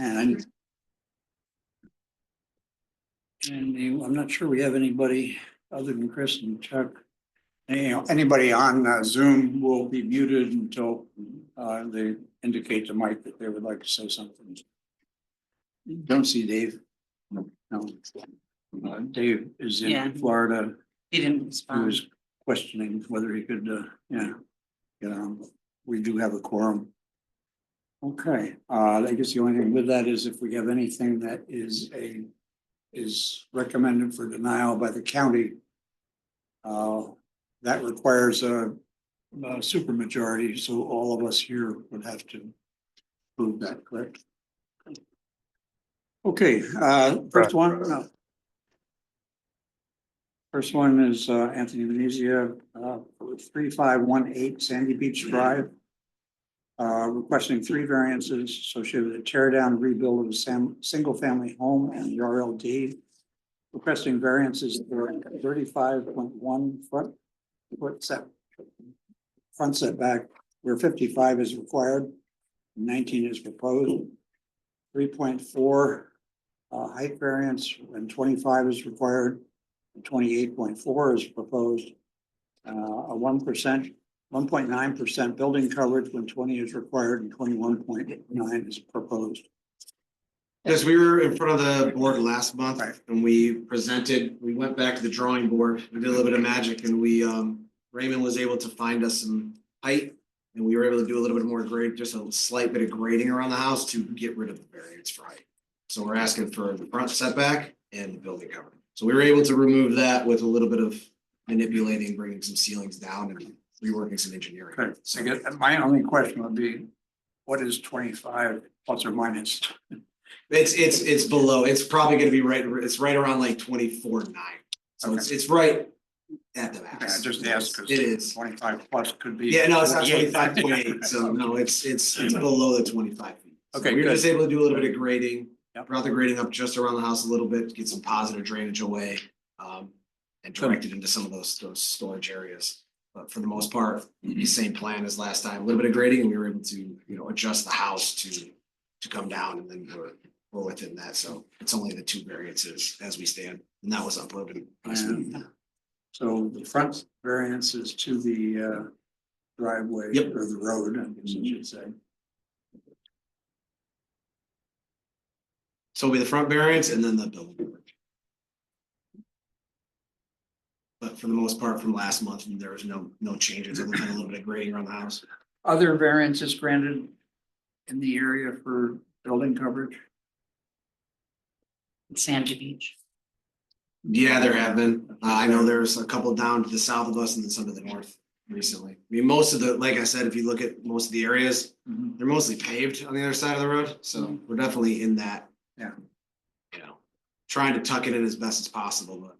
And I'm not sure we have anybody other than Chris and Chuck. Anybody on Zoom will be muted until they indicate to Mike that they would like to say something. Don't see Dave. No. Dave is in Florida. He didn't He respond. was questioning whether he could, get on. We do have a quorum. Okay, I guess the only thing with that is if we have anything that is recommended for denial by the county. That requires a supermajority, so all of us here would have to prove that, correct? Okay, first one. First one is Anthony Venezia, 3518 Sandy Beach Drive. Requesting 3 variances associated with a tear down rebuild of a single family home and the RLD. Requesting variances for 35.1 front setback where 55 is required, 19 is proposed. 3.4 height variance when 25 is required, 28.4 is proposed. A 1.9% building coverage when 20 is required and 21.9 is proposed. Yes, we were in front of the board last month and we went back to the drawing board, we did a little bit of magic and Raymond was able to find us some height. And we were able to do a little bit more grade, just a slight bit of grading around the house to get rid of the variance for height. So we're asking for the front setback and the building cover. So we were able to remove that with a little bit of manipulating, bringing some ceilings down and reworking some engineering. Okay, so I guess my only question would be, what is 25 plus or minus? It's below, it's probably gonna be it's right around like 24.9. So it's right at the max. Yeah, just ask because it is 25 plus could be. Yeah, no, it's not 25.8, so no, it's below the 25 feet. So Okay, we were good. just able to do a little bit of grading, Yep. brought the grading up just around the house a little bit, get some positive drainage away. And direct it into some of those storage areas. But for the most part, the same plan as last time, a little bit of grading, and we were able to, adjust the house to come down, and then we're within that. So it's only the 2 variances as we stand, and that was uploaded. So the front variance is to the driveway Yep. or the road, I guess I should say. So it'll be the front variance and then the building coverage. But for the most part, from last month, there was no changes, other than a little bit of grading around the house. Other variances granted in the area for building coverage? Sandy Beach. Yeah, there have been. I know there's a couple down to the south of us and then some to the north recently. I mean, most of the, like I said, if you look at most of the areas, they're mostly paved on the other side of the road. So we're definitely in that. Yeah. Trying to tuck it in as best as possible, but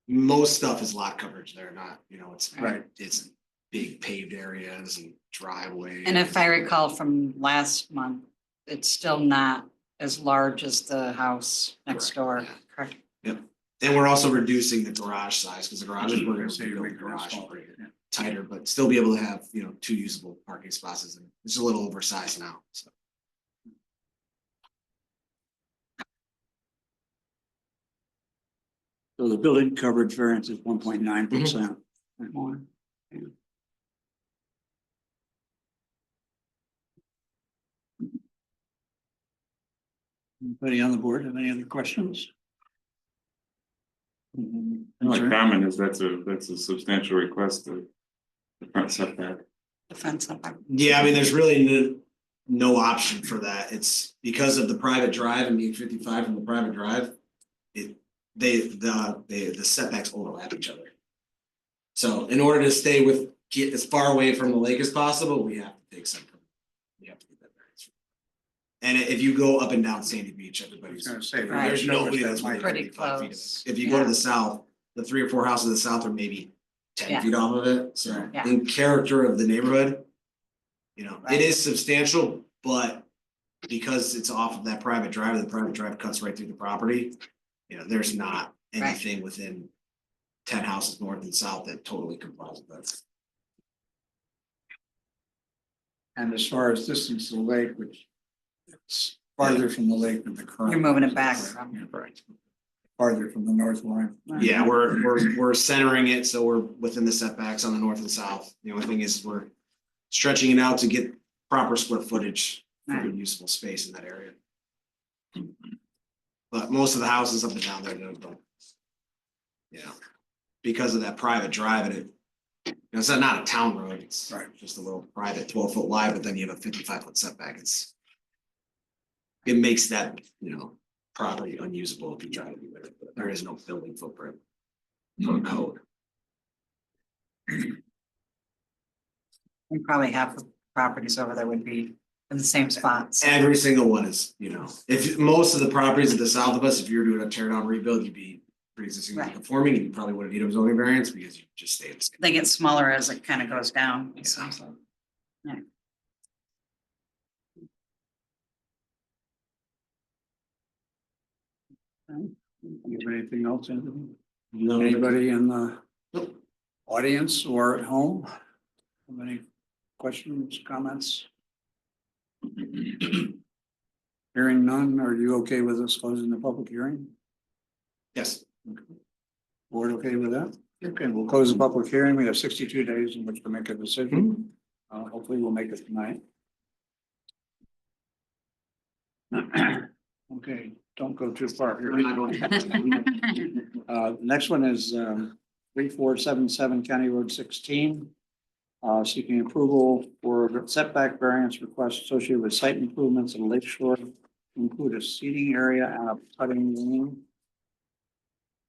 most stuff is lot coverage there, not, it's Right. It's big paved areas and driveways. And if I recall from last month, it's still not as large as the house next door, Yeah. correct? And we're also reducing the garage size because the garages we're gonna So you build make the it garage smaller, yeah. tighter, but still be able to have, 2 usable parking spaces. And it's a little oversized now, so. So the building coverage variance is 1.9%. Anybody on the board have any other questions? My comment is that's a substantial request of the front setback. The fence up. Yeah, I mean, there's really no option for that. It's because of the private drive and being 55 from the private drive. The setbacks overlap each other. So in order to get as far away from the lake as possible, we have to take some. We have to get that variance. And if you go up and down Sandy Beach, everybody's. I was gonna say, Right. There's nobody that's Right. within Pretty 55 feet of close. it. If you go to Yeah. the south, the 3 or 4 houses to the south are maybe 10 Yeah. feet off of it. So Yeah. in character of the neighborhood, Right. it is substantial, but because it's off of that private drive, the private drive cuts right through the property. There's not anything within 10 houses north and south that totally complies with that. And as far as distance to the lake, which it's farther from the lake than the current. You're moving it back from. Yeah, right. Farther from the north line. Yeah, we're centering it, so we're within the setbacks on the north and south. The only thing is we're stretching it out to get proper square footage for Right. usable space in that area. But most of the houses up and down there don't. Yeah, because of that private drive and it's not a town road, it's Right. just a little private 12-foot wide, but then you have a 55-foot setback, it makes that, property unusable if you try to do it, but there is no building footprint for code. And probably half the properties over there would be in the same spots. Every single one is, if most of the properties at the south of us, if you were doing a tear down rebuild, you'd be pre-existing Right. conforming, and you probably wouldn't need a zoning variance because you just stay the same. They get smaller as it kind of goes down. It seems like. Yeah. You have anything else, Anthony? No, Anybody in the Nope. audience or at home? Have any questions, comments? Hearing none, are you okay with us closing the public hearing? Yes, Board okay with that? Okay, we'll close the public hearing. We have 62 days in which to make a decision. Hopefully we'll make it tonight. Okay, don't go too far here. we're not going. The next one is 3477 County Road 16. Seeking approval for setback variance request associated with site improvements in Lake Shore, to include a seating area and a putting green.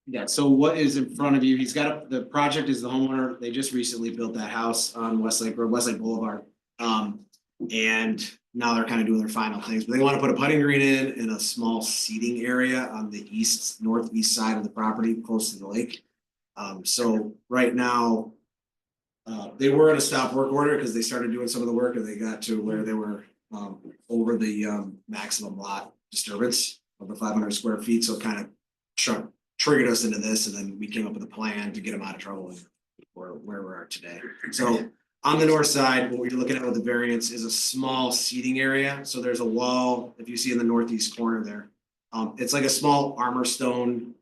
Yeah, so what is in front of you, the project is the homeowner, they just recently built that house on Westlake Road, Westlake Boulevard. And now they're kind of doing their final things, but they want to put a putting green in a small seating area on the northeast side of the property, close to the lake. So right now, they were in a stop work order because they started doing some of the work and they got to where they were over the maximum lot disturbance of the 500 square feet, so it kind of triggered us into this, and then we came up with a plan to get them out of trouble and where we are today. So on the north side, what we're looking at with the variance is a small seating area. So there's a wall, if you see in the northeast corner there, it's like a small armor stone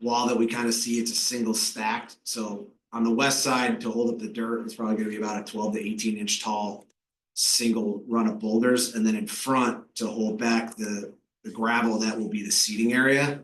wall that we kind of see. It's a single stacked. So on the west side, to hold up the dirt, it's probably going to be about a 12 to 18 inch tall single run of boulders, and then in front to hold back the gravel, that will be the seating area.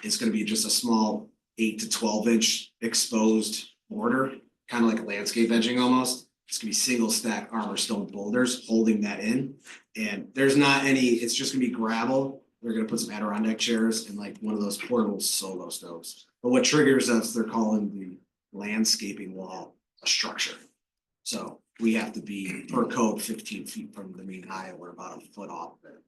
It's going to be just a small 8 to 12 inch exposed border, kind of like a landscape edging almost. It's gonna be single stack armor stone boulders holding that in. And there's not any, it's just gonna be gravel. They're gonna put some Adirondack chairs and like one of those portable solo stoves. But what triggers us, they're calling the landscaping wall a structure. So we have to be per code 15 feet from the mean high, we're about a foot off there.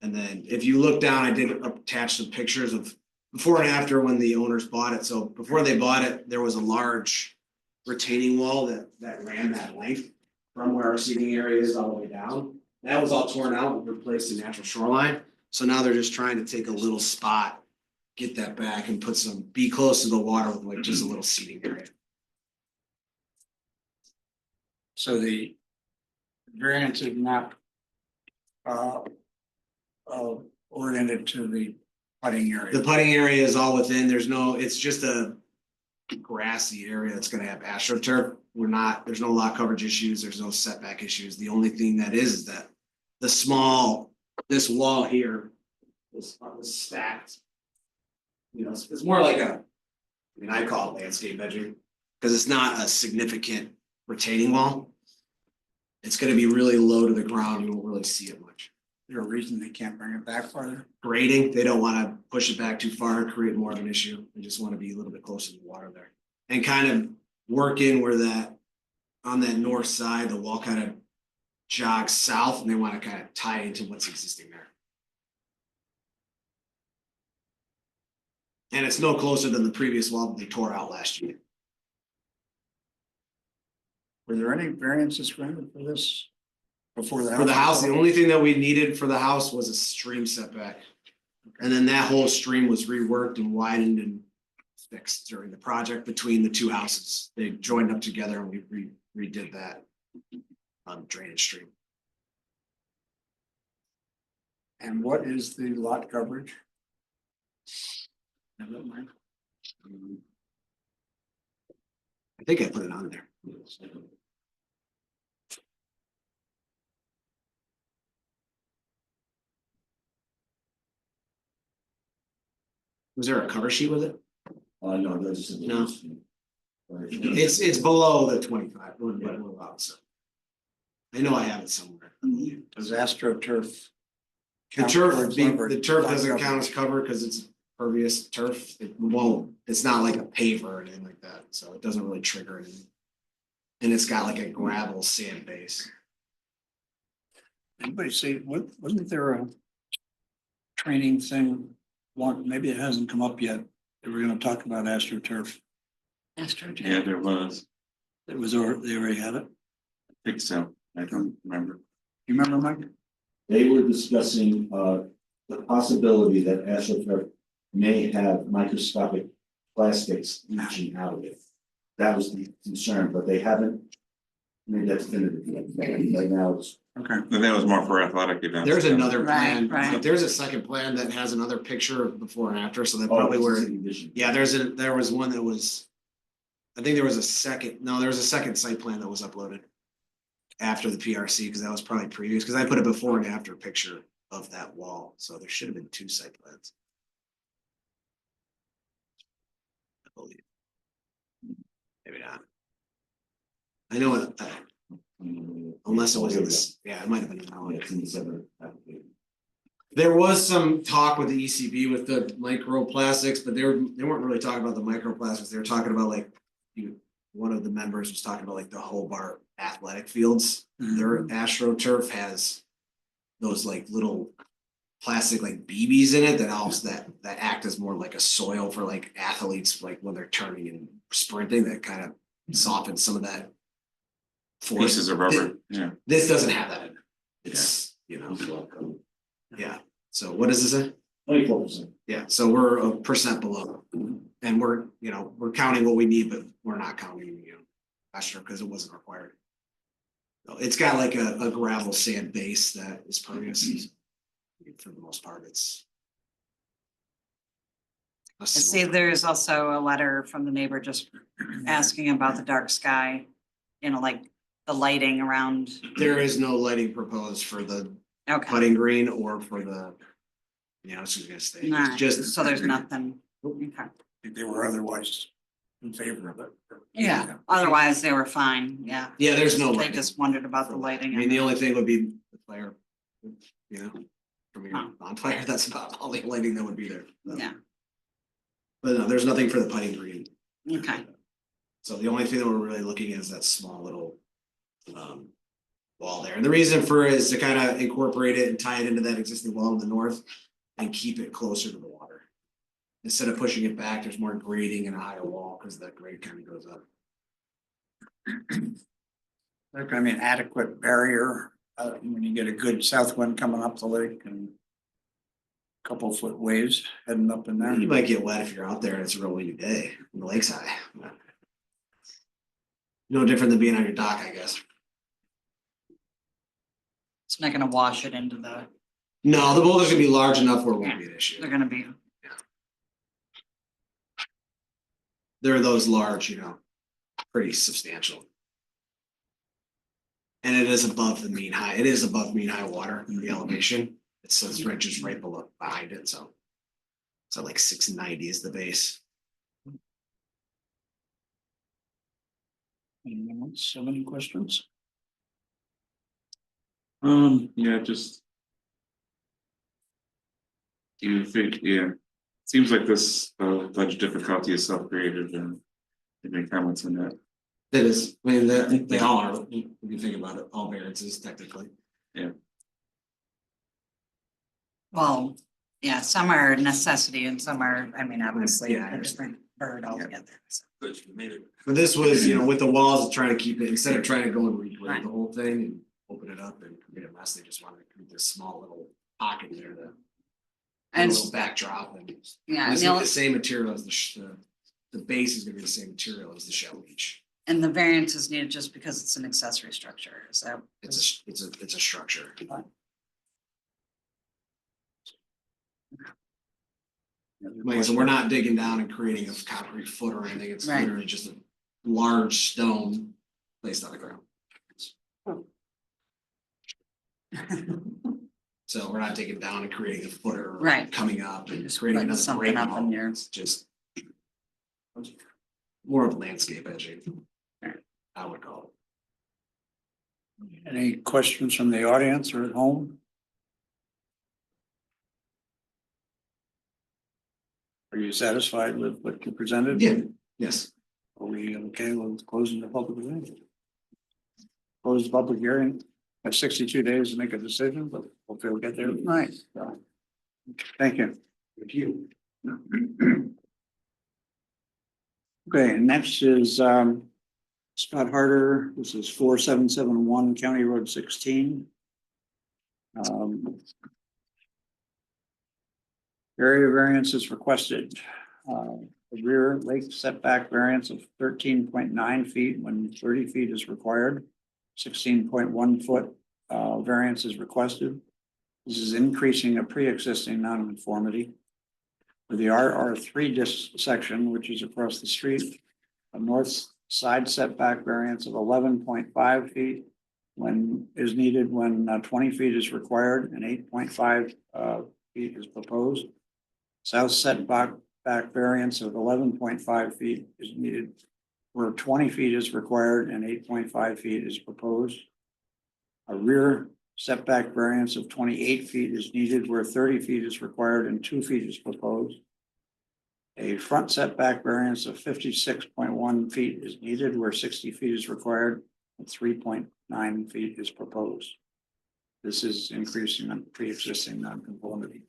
And then if you look down, I did attach some pictures of before and after when the owners bought it. So before they bought it, there was a large retaining wall that ran that length from where our seating area is all the way down. That was all torn out and replaced in natural shoreline. So now they're just trying to take a little spot, get that back and be close to the water with like just a little seating area. So the variance is not oriented to the putting area. The putting area is all within, it's just a grassy area that's gonna have astroturf. There's no lot coverage issues, there's no setback issues. The only thing that is that this wall here is stacked. It's more like I call it landscape edging, because it's not a significant retaining wall. It's gonna be really low to the ground, you won't really see it much. Is there a reason they can't bring it back farther? Grading, they don't wanna push it back too far and create more of an issue. They just wanna be a little bit closer to the water there. And kind of work in where on that north side, the wall kind of jogs south, and they wanna kind of tie into what's existing there. And it's no closer than the previous wall that they tore out last year. Were there any variances granted for this? Before the house? For the house, the only thing that we needed for the house was a stream setback. And then that whole stream was reworked and widened and fixed during the project between the two houses. They joined up together and we redid that drainage stream. And what is the lot coverage? I think I put it on there. Was there a cover sheet with it? No, that's. No. It's below the 25, but we're allowed, so. I know I have it somewhere. Does AstroTurf? The count turf, towards the cover- turf lot doesn't coverage? count as cover because it's pervious turf. It won't, it's not like a paver or anything like that, so it doesn't really trigger anything. And it's got like a gravel sand base. Anybody see, wasn't there a training thing? One, maybe it hasn't come up yet. They were gonna talk about AstroTurf. Yeah, there was, It was, they already had it. I think so, I don't remember. You remember, Mike? They were discussing the possibility that AstroTurf may have microscopic plastics leaching out of it. That was the concern, but they haven't made that definitive yet. Right now, it's Okay. And that was more for athletic events. There's another Right, plan, right. there's a second plan that has another picture of before and after, so that oh, probably it's a were, city vision. yeah, there was one that was. I think there was a second site plan that was uploaded. After the PRC, because that was probably previous, because I put a before and after picture of that wall, so there should have been 2 site plans. I believe. Maybe not. I know it, unless it was, in this- yeah, it might have been. Oh, it's in the separate application. There was some talk with the ECB with the microplastics, but they weren't really talking about the microplastics. They were talking about like, one of the members was talking about like the Hobart athletic fields. Their AstroTurf has those like little plastic like BBs in it that also that act as more like a soil for like athletes, like when they're turning and sprinting, that kind of softens some of that force. Pieces of rubber, yeah. This doesn't have that in it. It's, yeah. So what does this say? 24%. Yeah, so we're 1% below. And we're counting what we need, but we're not counting, extra because it wasn't required. So it's got like a gravel sand base that is pervious. For the most part, it's. I see there's also a letter from the neighbor just asking about the dark sky, like the lighting around. There is no lighting proposed for the Okay, putting green or for the. It's just gonna stay, nah, it's just. so there's nothing. Okay. They were otherwise in favor of it. Yeah, otherwise they were fine, yeah. Yeah, there's no They lighting. just wondered about the I lighting. mean, the only thing would be the flare, from your Oh. bonfire, that's about all the lighting that would be there. Yeah, But no, there's nothing for the putting green. okay, So the only thing that we're really looking at is that small little wall there. And the reason for it is to kind of incorporate it and tie it into that existing wall in the north and keep it closer to the water. Instead of pushing it back, there's more grading and a higher wall because that grade kind of goes up. They're gonna be an adequate barrier, when you get a good south wind coming up the lake and couple foot waves heading up in there. You might get wet if you're out there and it's a real windy day and the lake's high. No different than being on your dock, I guess. it's not gonna wash it into the, No, the boulder's gonna be large enough where it won't be an issue. they're gonna be, They're those large, pretty substantial. And it is above the mean high, it is above mean high water, the elevation, it's just right below behind it, so. So like 690 is the base. Anyone else have any questions? Yeah, just. Do you think, yeah, seems like this budget difficulty is self-created and any comments on that? It is, I mean, they all are, if you think about it, all variances technically. well, yeah, some are necessity and some are, obviously, Yeah, I a different bird altogether. so. But this was, with the walls, trying to keep it, instead of trying to go and regrade Right. the whole thing and open it up and create a mess, they just wanted to create this small little pocket there to. A And, little backdrop and. yeah, It's and gonna be the same material as the base is gonna be the same material as the shell leach. the variance is needed just because it's an accessory structure, so. It's a structure. Like, so we're not digging down and creating a concrete foot or anything, it's Right. literally just a large stone placed on the ground. So we're not digging down and creating a footer. Right. Coming up and Just creating putting another something grade up in wall. your- It's just more of landscape edging. I would call Any questions from the audience or at home? Are you satisfied with what you presented? it. Yeah, yes. Are we okay with closing the public hearing? Close the public hearing, have 62 days to make a decision, but hopefully we'll get there tonight. So, thank you. Thank you. Okay, next is Scott Harder. This is 4771 County Road 16. Area variance is requested. The rear lake setback variance of 13.9 feet when 30 feet is required. 16.1 foot variance is requested. This is increasing a pre-existing nonconformity. For the RR3 section, which is across the street, a north side setback variance of 11.5 feet when is needed when 20 feet is required and 8.5 feet is proposed. South setback variance of 11.5 feet is needed where 20 feet is required and 8.5 feet is proposed. A rear setback variance of 28 feet is needed where 30 feet is required and 2 feet is proposed. A front setback variance of 56.1 feet is needed where 60 feet is required and 3.9 feet is proposed. This is increasing on pre-existing nonconformity.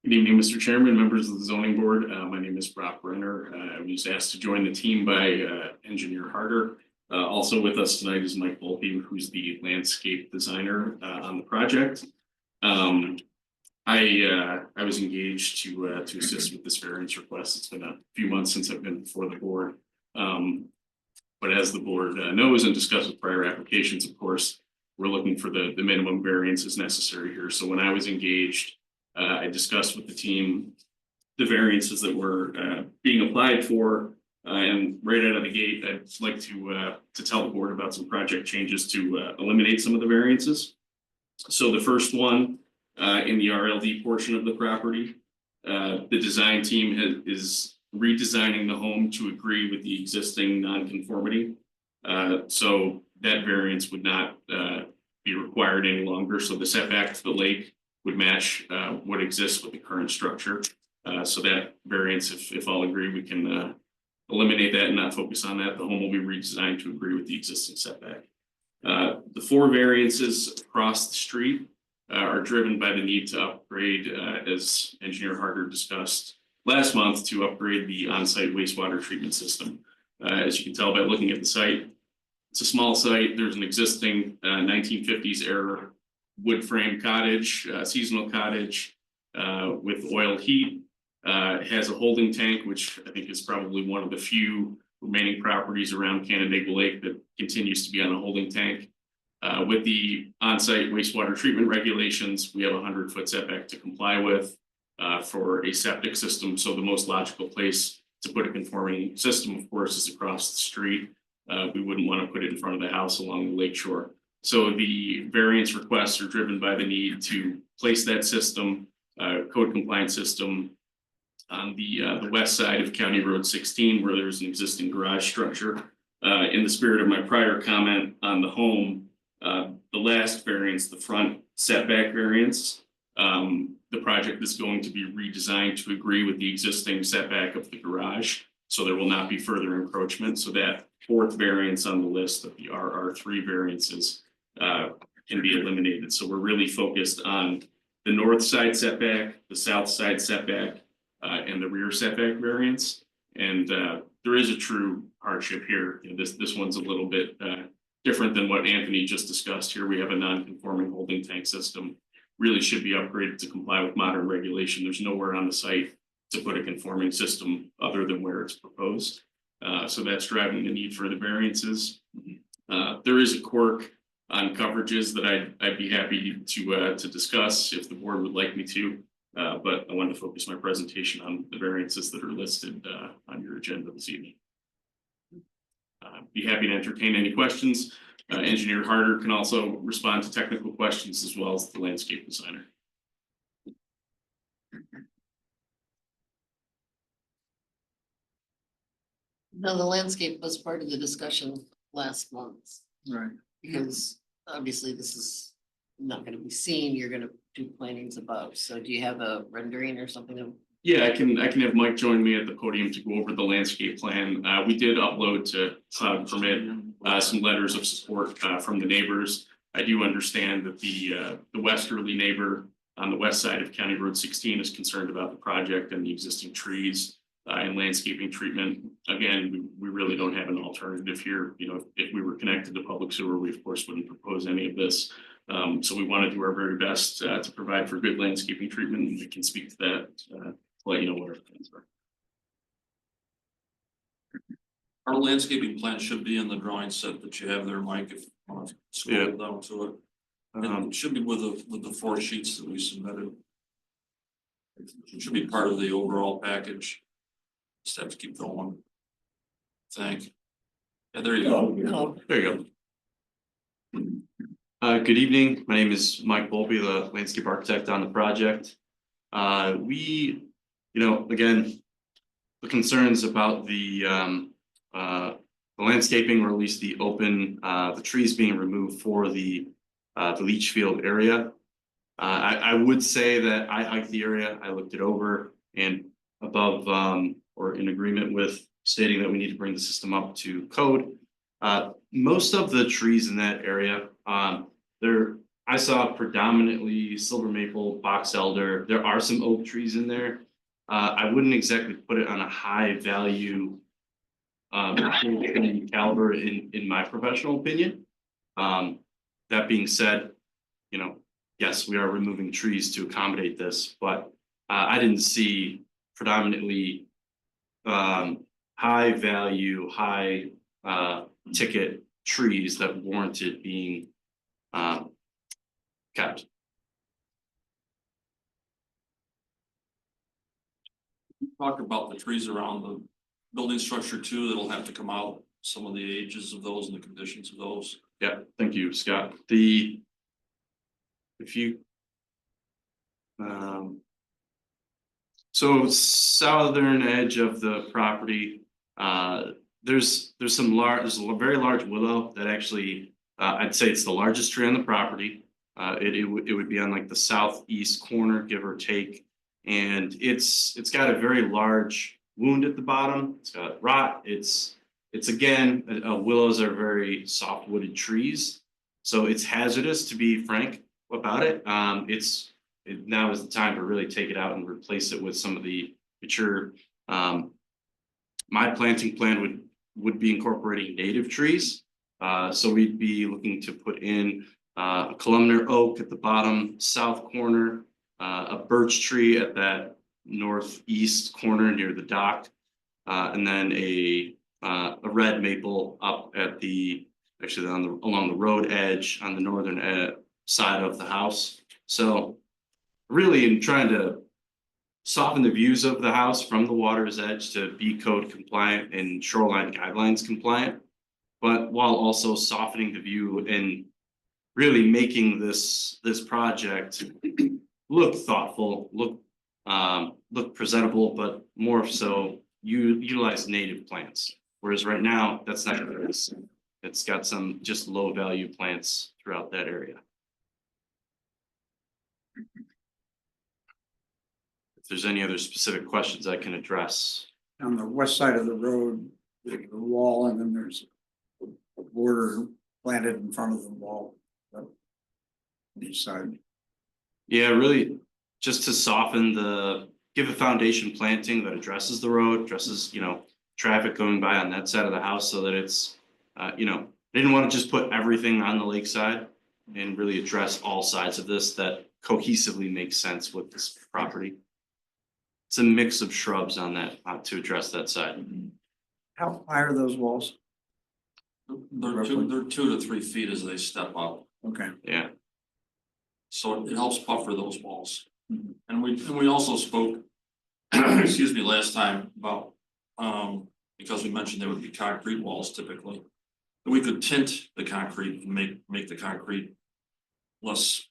Good evening, Mr. Chairman, members of the zoning board. My name is Brock Brenner. I was asked to join the team by engineer Harder. Also with us tonight is Mike Volpe, who's the landscape designer on the project. I was engaged to assist with this variance request. It's been a few months since I've been before the board. But as the board knows and discussed with prior applications, of course, we're looking for the minimum variances necessary here. So when I was engaged, I discussed with the team the variances that were being applied for. And right out of the gate, I'd like to tell the board about some project changes to eliminate some of the variances. So the first one in the RLD portion of the property, the design team is redesigning the home to agree with the existing nonconformity. So that variance would not be required any longer. So the setback to the lake would match what exists with the current structure. So that variance, if all agree, we can eliminate that and not focus on that. The home will be redesigned to agree with the existing setback. The 4 variances across the street are driven by the need to upgrade, as engineer Harder discussed last month, to upgrade the on-site wastewater treatment system. As you can tell by looking at the site, it's a small site. There's an existing 1950s era wood frame cottage, seasonal cottage with oil heat. It has a holding tank, which I think is probably one of the few remaining properties around Canandaigua Lake that continues to be on a holding tank. With the on-site wastewater treatment regulations, we have a 100-foot setback to comply with for a septic system. So the most logical place to put a conforming system, of course, is across the street. We wouldn't want to put it in front of the house along the lake shore. So the variance requests are driven by the need to place that system, code compliant system, on the west side of County Road 16, where there's an existing garage structure. In the spirit of my prior comment on the home, the last variance, the front setback variance, the project is going to be redesigned to agree with the existing setback of the garage. So there will not be further encroachment. So that 4th variance on the list of the RR3 variances can be eliminated. So we're really focused on the north side setback, the south side setback, and the rear setback variance. And there is a true hardship here. You know, this one's a little bit different than what Anthony just discussed here. We have a non-conforming holding tank system, really should be upgraded to comply with modern regulation. There's nowhere on the site to put a conforming system other than where it's proposed. So that's driving the need for the variances. There is a quirk on coverages that I'd be happy to discuss if the board would like me to. But I wanted to focus my presentation on the variances that are listed on your agenda this evening. Be happy to entertain any questions. Engineer Harder can also respond to technical questions as well as the landscape designer. Now, the landscape was part of the discussion last month, Right. because obviously this is not gonna be seen, you're gonna do plantings above, so do you have a rendering or something of? Yeah, I can have Mike join me at the podium to go over the landscape plan. We did upload to Cloud Permit some letters of support from the neighbors. I do understand that the westerly neighbor on the west side of County Road 16 is concerned about the project and the existing trees and landscaping treatment. Again, we really don't have an alternative here. You know, if we were connected to public sewer, we of course wouldn't propose any of this. So we want to do our very best to provide for good landscaping treatment, and we can speak to that, to let you know what our plans are. Our landscaping plan should be in the drawing set that you have there, Mike, if you want to scroll down to it. It should be with the 4 sheets that we submitted. It should be part of the overall package. Just have to keep going. Thank. Yeah, there you go. No. There you go. Good evening. My name is Mike Volpe, the landscape architect on the project. Again, the concerns about the landscaping, or at least the open, the trees being removed for the leach field area. I would say that I hiked the area, I looked it over, and above or in agreement with stating that we need to bring the system up to code. Most of the trees in that area, I saw predominantly silver maple, box elder. There are some oak trees in there. I wouldn't exactly put it on a high value caliber in my professional opinion. That being said, yes, we are removing trees to accommodate this, but I didn't see predominantly high value, high ticket trees that warranted being kept. Talk about the trees around the building structure too, that'll have to come out, some of the ages of those and the conditions of those. Yeah, thank you, Scott. So southern edge of the property, there's a very large willow that actually, I'd say it's the largest tree on the property. It would be on like the southeast corner, give or take. And it's got a very large wound at the bottom. It's got rot. It's again, willows are very soft wooded trees. So it's hazardous, to be frank about it. Now is the time to really take it out and replace it with some of the mature. My planting plan would be incorporating native trees. So we'd be looking to put in a columnar oak at the bottom south corner, a birch tree at that northeast corner near the dock, and then a red maple up at along the road edge on the northern side of the house. So really, in trying to soften the views of the house from the water's edge to be code compliant and shoreline guidelines compliant, but while also softening the view and really making this project look thoughtful, look presentable, but more so utilize native plants. Whereas right now, that's not the case. It's got some just low value plants throughout that area. If there's any other specific questions I can address. On the west side of the road, there's a wall, and then there's a border planted in front of the wall. On each side. Yeah, really just to soften give a foundation planting that addresses the road, addresses, traffic going by on that side of the house, so that it's, I didn't want to just put everything on the lakeside and really address all sides of this that cohesively makes sense with this property. It's a mix of shrubs on that to address that side. How high are those walls? They're 2 to 3 feet as they step up. Okay. Yeah. So it helps buffer those walls. And we also spoke, excuse me, last time about, because we mentioned there would be concrete walls typically. We could tint the concrete and make the concrete less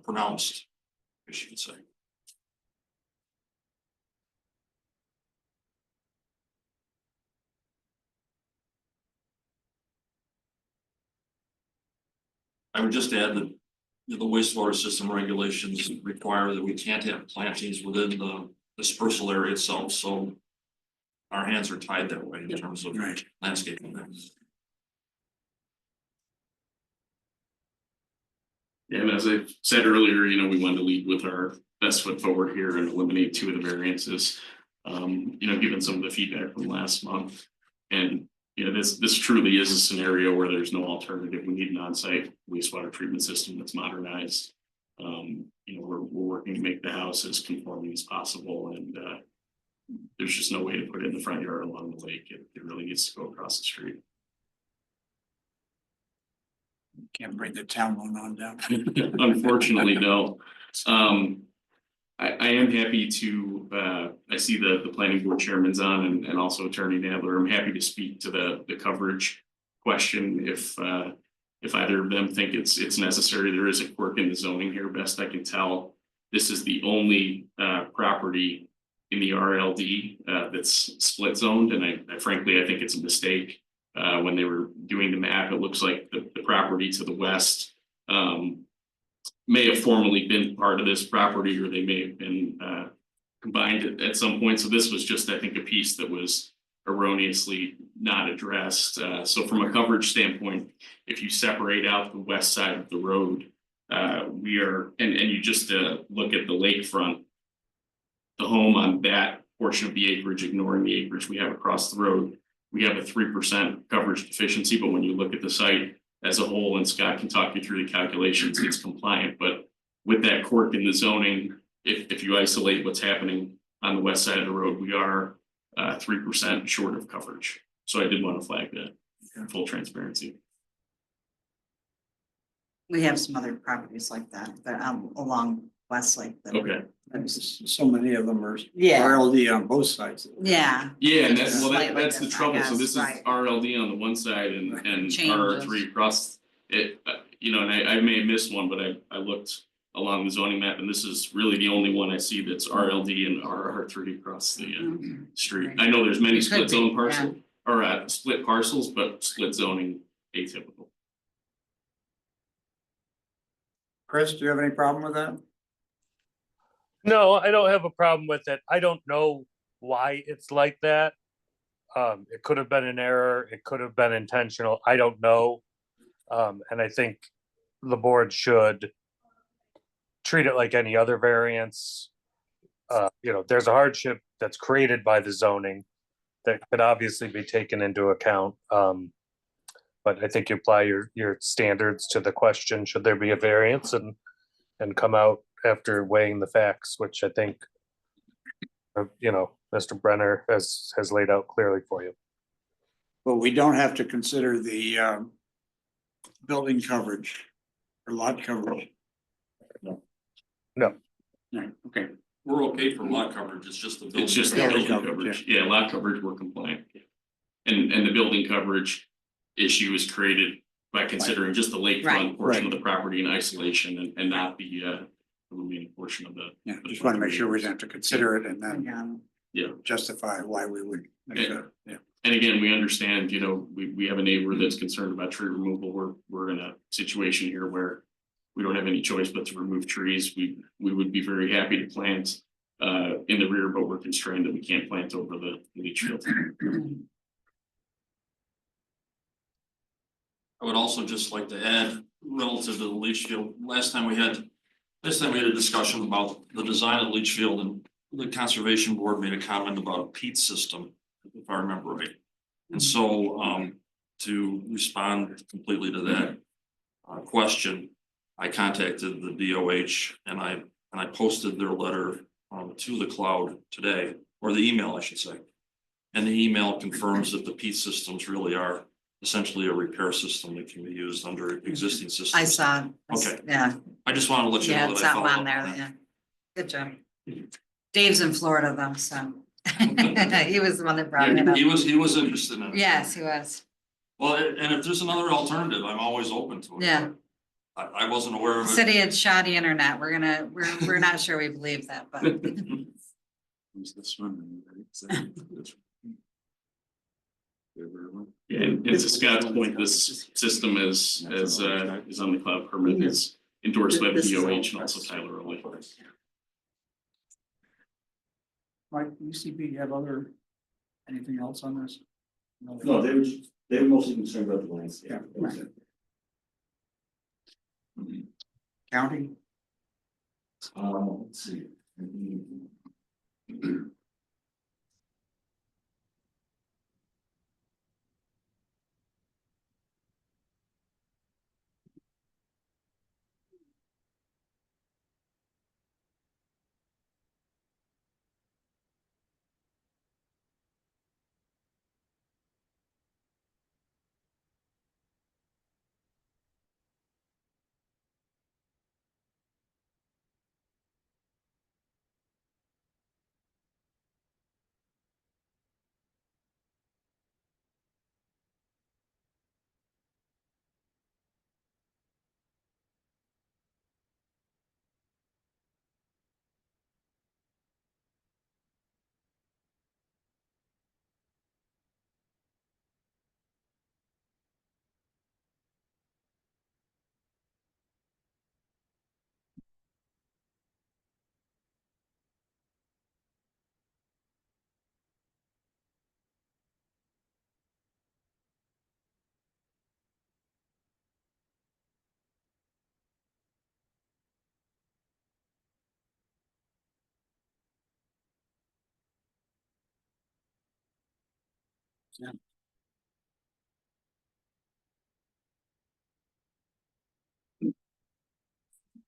pronounced, I guess you could say. I would just add that the wastewater system regulations require that we can't have plantings within the dispersal area itself, so our hands are tied that way in terms of Right. landscaping things. And as I said earlier, you know, we wanted to lead with our best foot forward here and eliminate 2 of the variances. You know, given some of the feedback from last month. And, you know, this truly is a scenario where there's no alternative. We need an on-site wastewater treatment system that's modernized. You know, we're working to make the house as conforming as possible, and there's just no way to put it in the front yard along the lake. It really needs to go across the street. Can't bring the town one on down. Unfortunately, no. I am happy to, I see the planning board chairman's on and also Attorney Nadler. I'm happy to speak to the coverage question if either of them think it's necessary. There is a quirk in the zoning here, best I can tell. This is the only property in the RLD that's split zoned, and I frankly, I think it's a mistake. When they were doing the map, it looks like the property to the west may have formerly been part of this property, or they may have been combined at some point. So this was just, I think, a piece that was erroneously not addressed. So from a coverage standpoint, if you separate out the west side of the road, we are, and you just look at the lakefront, the home on that portion of the acreage, ignoring the acreage we have across the road, we have a 3% coverage deficiency, but when you look at the site as a whole, and Scott can talk you through the calculations, it's compliant. But with that quirk in the zoning, if you isolate what's happening on the west side of the road, we are 3% short of coverage. So I did want to flag that in full transparency. We have some other properties like that, but along Westlake. that- Okay. So many of them are Yeah. RLD on both sides. Yeah. Yeah, and It's that's, well, slightly that's the different, trouble. So yes, this is right. RLD on the one side and Changes. RR3 across it, you know, and I may have missed one, but I looked along the zoning map, and this is really the only one I see that's RLD and RR3 across the Mhm. street. Right. I know there's many It could split zone be, parcel or split parcels, but split zoning atypical. Chris, do you have any problem with that? No, I don't have a problem with it. I don't know why it's like that. It could have been an error. It could have been intentional. I don't know. And I think the board should treat it like any other variance. You know, there's a hardship that's created by the zoning that could obviously be taken into account. But I think you apply your standards to the question, should there be a variance, and come out after weighing the facts, which I think, you know, Mr. Brenner has laid out clearly for you. But we don't have to consider the building coverage or lot coverage. No. Right, okay. We're okay for lot coverage, it's just the building. It's just the Building building coverage, coverage. Yeah, lot coverage, we're compliant. And the building coverage issue is created by considering just the lakefront Right. portion of the property in isolation and not the remaining portion of the. Yeah, just want to make sure we don't have to consider it and then Yeah. justify why we would make that, yeah. And again, we understand, you know, we have a neighbor that's concerned about tree removal. We're in a situation here where we don't have any choice but to remove trees. We would be very happy to plant in the rear, but we're constrained that we can't plant over the leach field. I would also just like to add relative to the leach field, last time we had a discussion about the design of the leach field, and the conservation board made a comment about a peat system, if I remember right. And so to respond completely to that question, I contacted the DOH and I posted their letter to the cloud today, or the email, I should say. And the email confirms that the peat systems really are essentially a repair system that can be used under existing systems. I saw. Okay. Yeah, I just wanted to let you know yeah, that it's I out followed up on there, on that. yeah. Good job. Dave's in Florida though, so. He was the one that brought it Yeah, up. he was interested in it. Yes, he was. Well, and if there's another alternative, I'm always open to it. Yeah. I wasn't aware of it. City had shoddy internet. We're not sure we believe that, but. Who's this one? Yeah, and to Scott's point, this system is on the cloud permit, it's endorsed by the This is all DOH and also Tyler Rowley. Mike, UCB, you have anything else on this? No, they were mostly concerned about the landscape. Yeah, right. County? Let's see.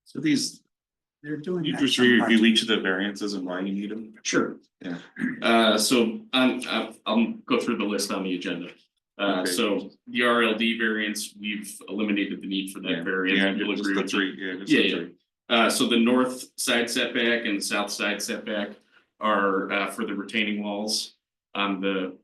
So these, They're doing. you that just sometimes. review each of the variances and why you need them? Sure. Yeah. So I'll go through the list on the agenda. Okay. So the RLD variance, we've eliminated the need for that variance. Yeah, You'll just agree the with three, that? yeah. just the Yeah, three. So the north side setback and the south side setback are for the retaining walls on the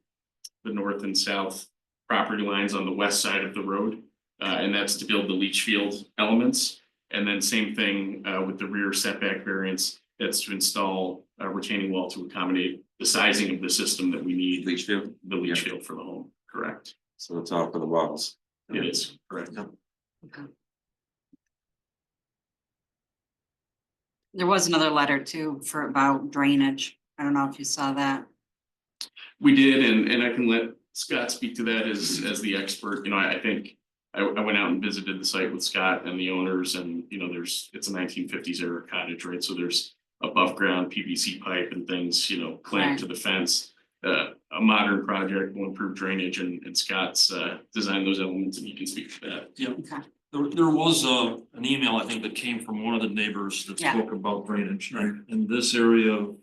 north and south property lines on the west side of the road. And that's to build the leach field elements. And then same thing with the rear setback variance, that's to install a retaining wall to accommodate the sizing of the system that we need, Leach field, the leach Yeah. field for the home, correct? so it's all for the walls. It is, correct. There was another letter too about drainage. I don't know if you saw that. We did, and I can let Scott speak to that as the expert, you know, I think. I went out and visited the site with Scott and the owners and, you know, it's a 1950s era cottage, right? So there's above ground PVC pipe and things, you know, clamped to the fence. A modern project will improve drainage and Scott's designed those elements and he can speak to that. Yeah, Okay. there was an email, I think, that came from one of the neighbors that Yeah. spoke about drainage. And this area of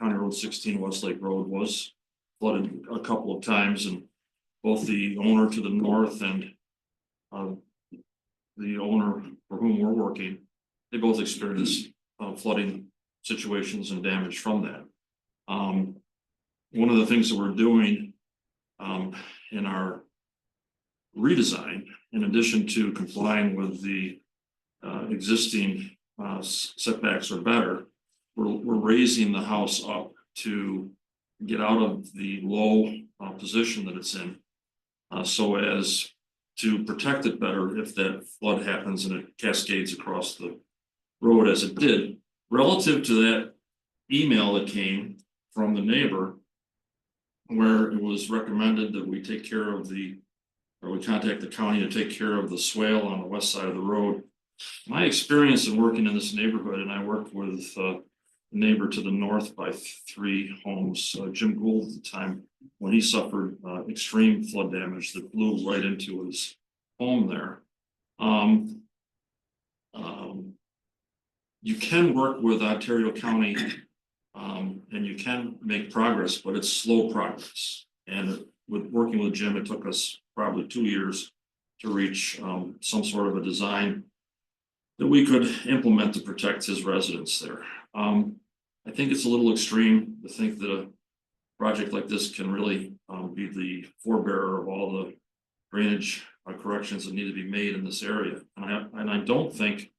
County Road 16 Westlake Road was flooded a couple of times, and both the owner to the north and the owner for whom we're working, they both experienced flooding situations and damage from that. One of the things that we're doing in our redesign, in addition to complying with the existing setbacks or better, we're raising the house up to get out of the low position that it's in, so as to protect it better if that flood happens and it cascades across the road as it did. Relative to that email that came from the neighbor, where it was recommended that we take care of we contact the county to take care of the swale on the west side of the road. My experience in working in this neighborhood, and I worked with the neighbor to the north by 3 homes, Jim Gould at the time, when he suffered extreme flood damage that blew right into his home there. You can work with Ontario County and you can make progress, but it's slow progress. And with working with Jim, it took us probably 2 years to reach some sort of a design that we could implement to protect his residents there. I think it's a little extreme to think that a project like this can really be the forebearer of all the drainage corrections that need to be made in this area. And I don't think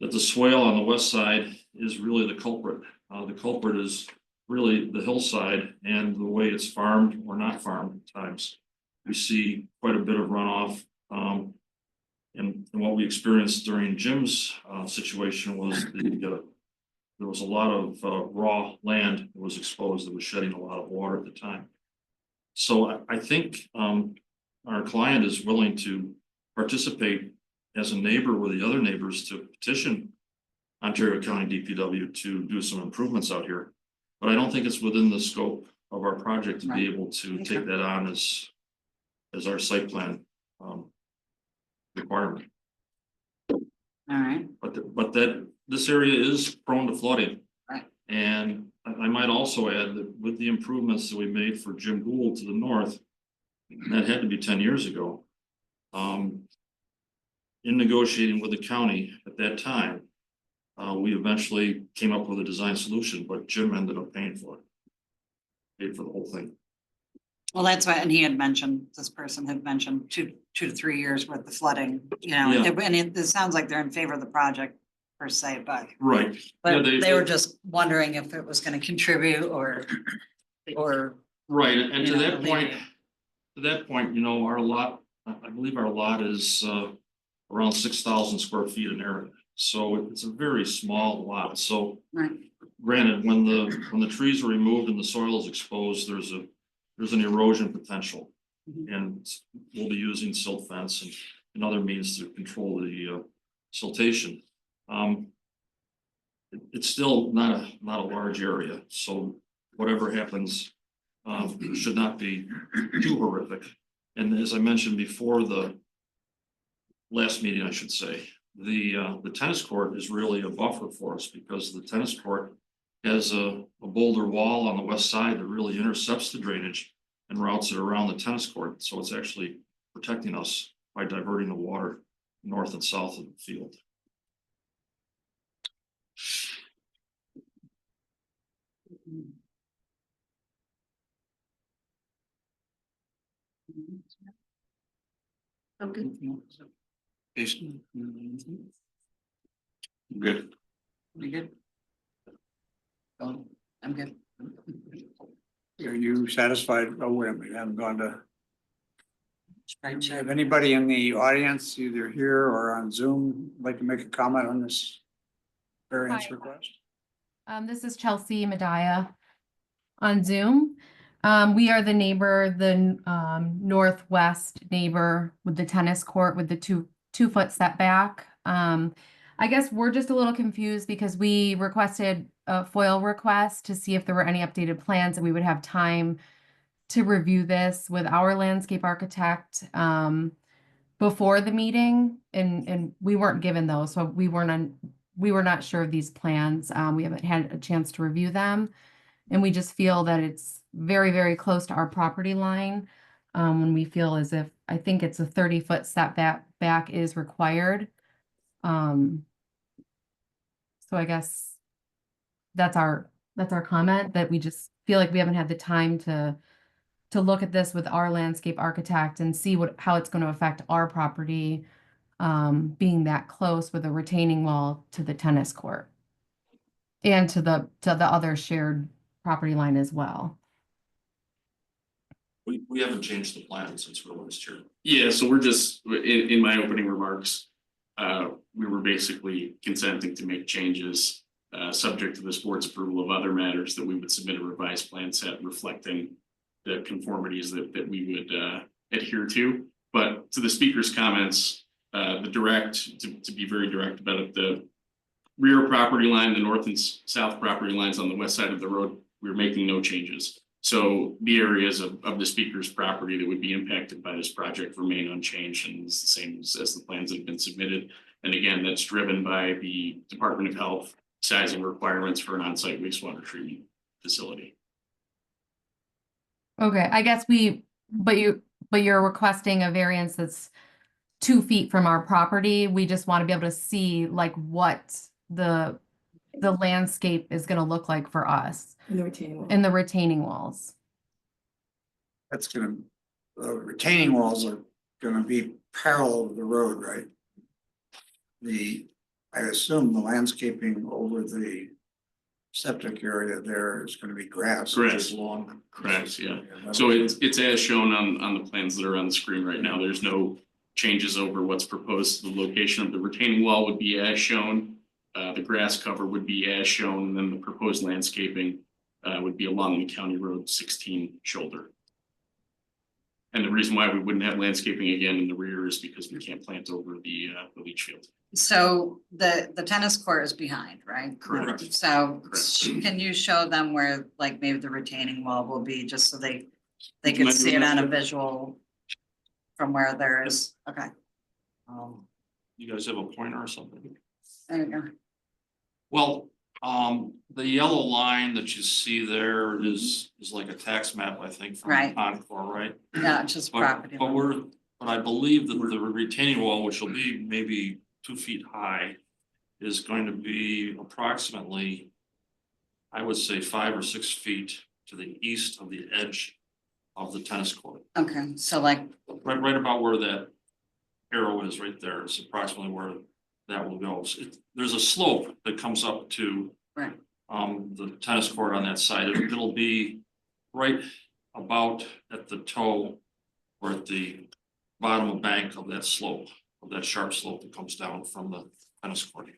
that the swale on the west side is really the culprit. The culprit is really the hillside and the way it's farmed or not farmed at times. We see quite a bit of runoff. And what we experienced during Jim's situation was there was a lot of raw land that was exposed that was shedding a lot of water at the time. So I think our client is willing to participate as a neighbor with the other neighbors to petition Ontario County DPW to do some improvements out here. But I don't think it's within the scope of our project to be able to take that on as our site plan requirement. All right, But that this area is prone to flooding. Right. And I might also add that with the improvements that we made for Jim Gould to the north, that had to be 10 years ago. In negotiating with the county at that time, we eventually came up with a design solution, but Jim ended up paying for it. Paid for the whole thing. well, that's what, and he had mentioned, this person had mentioned 2 to 3 years worth of flooding, you know, Yeah. and it sounds like they're in favor of the project per se, but. Right. But Yeah, they were just wondering if it was gonna contribute or. Right, and you to know, that point, you know, our lot, I believe our lot is around 6,000 square feet in area. So it's a very small lot. So Right, granted, when the trees are removed and the soil is exposed, there's an erosion potential. Mhm. And we'll be using silt fence and other means to control the siltation. It's still not a large area, so whatever happens should not be too horrific. And as I mentioned before, the last meeting, I should say, the tennis court is really a buffer for us because the tennis court has a boulder wall on the west side that really intercepts the drainage and routes it around the tennis court. So it's actually protecting us by diverting the water north and south of the field. Okay. Jason? Good. you good? Oh, I'm good. Are you satisfied? Oh, wait a minute, I haven't gone to. Right, check. Have anybody in the audience, either here or on Zoom, like to make a comment on this variance Hi. request? This is Chelsea Medaya on Zoom. We are the neighbor, the northwest neighbor with the tennis court with the two-foot setback. I guess we're just a little confused because we requested a FOIL request to see if there were any updated plans and we would have time to review this with our landscape architect before the meeting, and we weren't given those, so we were not sure of these plans. We haven't had a chance to review them, and we just feel that it's very, very close to our property line. When we feel as if, I think it's a 30-foot setback is required. So I guess that's our comment, that we just feel like we haven't had the time to look at this with our landscape architect and see how it's going to affect our property, being that close with a retaining wall to the tennis court and to the other shared property line as well. We haven't changed the plan since we last year. Yeah, so we're just, in my opening remarks, we were basically consenting to make changes subject to this board's approval of other matters, that we would submit a revised plan set reflecting the conformities that we would adhere to. But to the speaker's comments, to be very direct about it, the rear property line, the north and south property lines on the west side of the road, we're making no changes. So the areas of the speaker's property that would be impacted by this project remain unchanged and is the same as the plans that have been submitted. And again, that's driven by the Department of Health sizing requirements for an on-site wastewater treatment facility. Okay, I guess but you're requesting a variance that's 2 feet from our property. We just want to be able to see like what the the landscape is gonna look like for us In the retaining wall. in the retaining walls. That's gonna, the retaining walls are gonna be parallel to the road, right? I assume the landscaping over the septic area there is gonna be grass. which is Grass. long. Correct, yeah. that'll So be- it's as shown on the plans that are on the screen right now. There's no changes over what's proposed. The location of the retaining wall would be as shown. The grass cover would be as shown, and then the proposed landscaping would be along the County Road 16 shoulder. And the reason why we wouldn't have landscaping again in the rear is because we can't plant over the leach field. So the tennis court is behind, right? Correct. So Correct. can you show them where like maybe the retaining wall will be, just so they Am can I see doing it on a that? visual from where there is, okay, You guys have a pointer or something? there you go. Well, the yellow line that you see there is like a tax map, I think, from Right. Encore, right? Yeah, it's just But, property. but I believe that the retaining wall, which will be maybe 2 feet high, is going to be approximately, I would say 5 or 6 feet to the east of the edge of the tennis court. Okay, so like, Right about where that arrow is right there is approximately where that will go. So there's a slope that comes up to right, the tennis court on that side. It'll be right about at the toe or at the bottom of bank of that slope, of that sharp slope that comes down from the tennis court.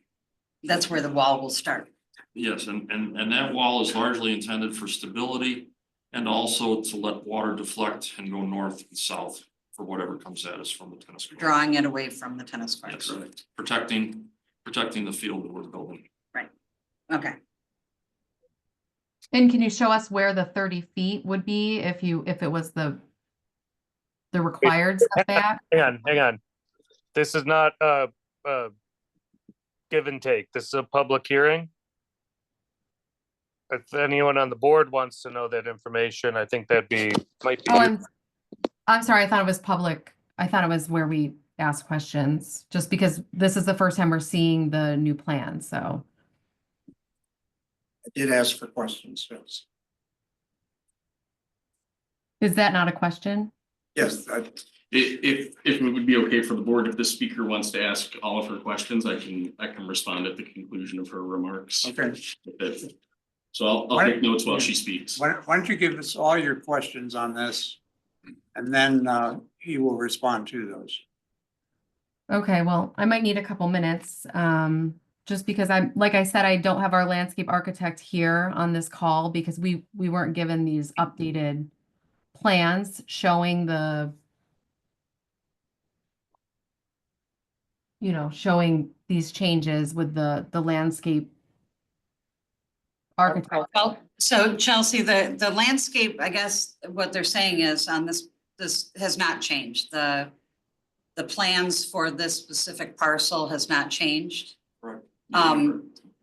that's where the wall will start. Yes, and that wall is largely intended for stability and also to let water deflect and go north and south for whatever comes at us from the tennis court. Drawing it away from the tennis court. Yes, protecting the field that we're building. Okay, And can you show us where the 30 feet would be if it was the required setback? Hang on. This is not give and take. This is a public hearing. If anyone on the board wants to know that information, I think might be. Oh, I'm sorry, I thought it was public. I thought it was where we ask questions, just because this is the first time we're seeing the new plan, so. I did ask for questions, yes. Is that not a question? Yes, If it would be okay for the board, if the speaker wants to ask all of her questions, I can respond at the conclusion of her remarks. okay. So I'll take notes while she speaks. Why don't you give us all your questions on this? And then he will respond to those. Okay, well, I might need a couple minutes, just because like I said, I don't have our landscape architect here on this call because we weren't given these updated plans showing showing these changes with the landscape architect. well, so Chelsea, the landscape, I guess what they're saying is on this has not changed. The plans for this specific parcel has not changed. Correct.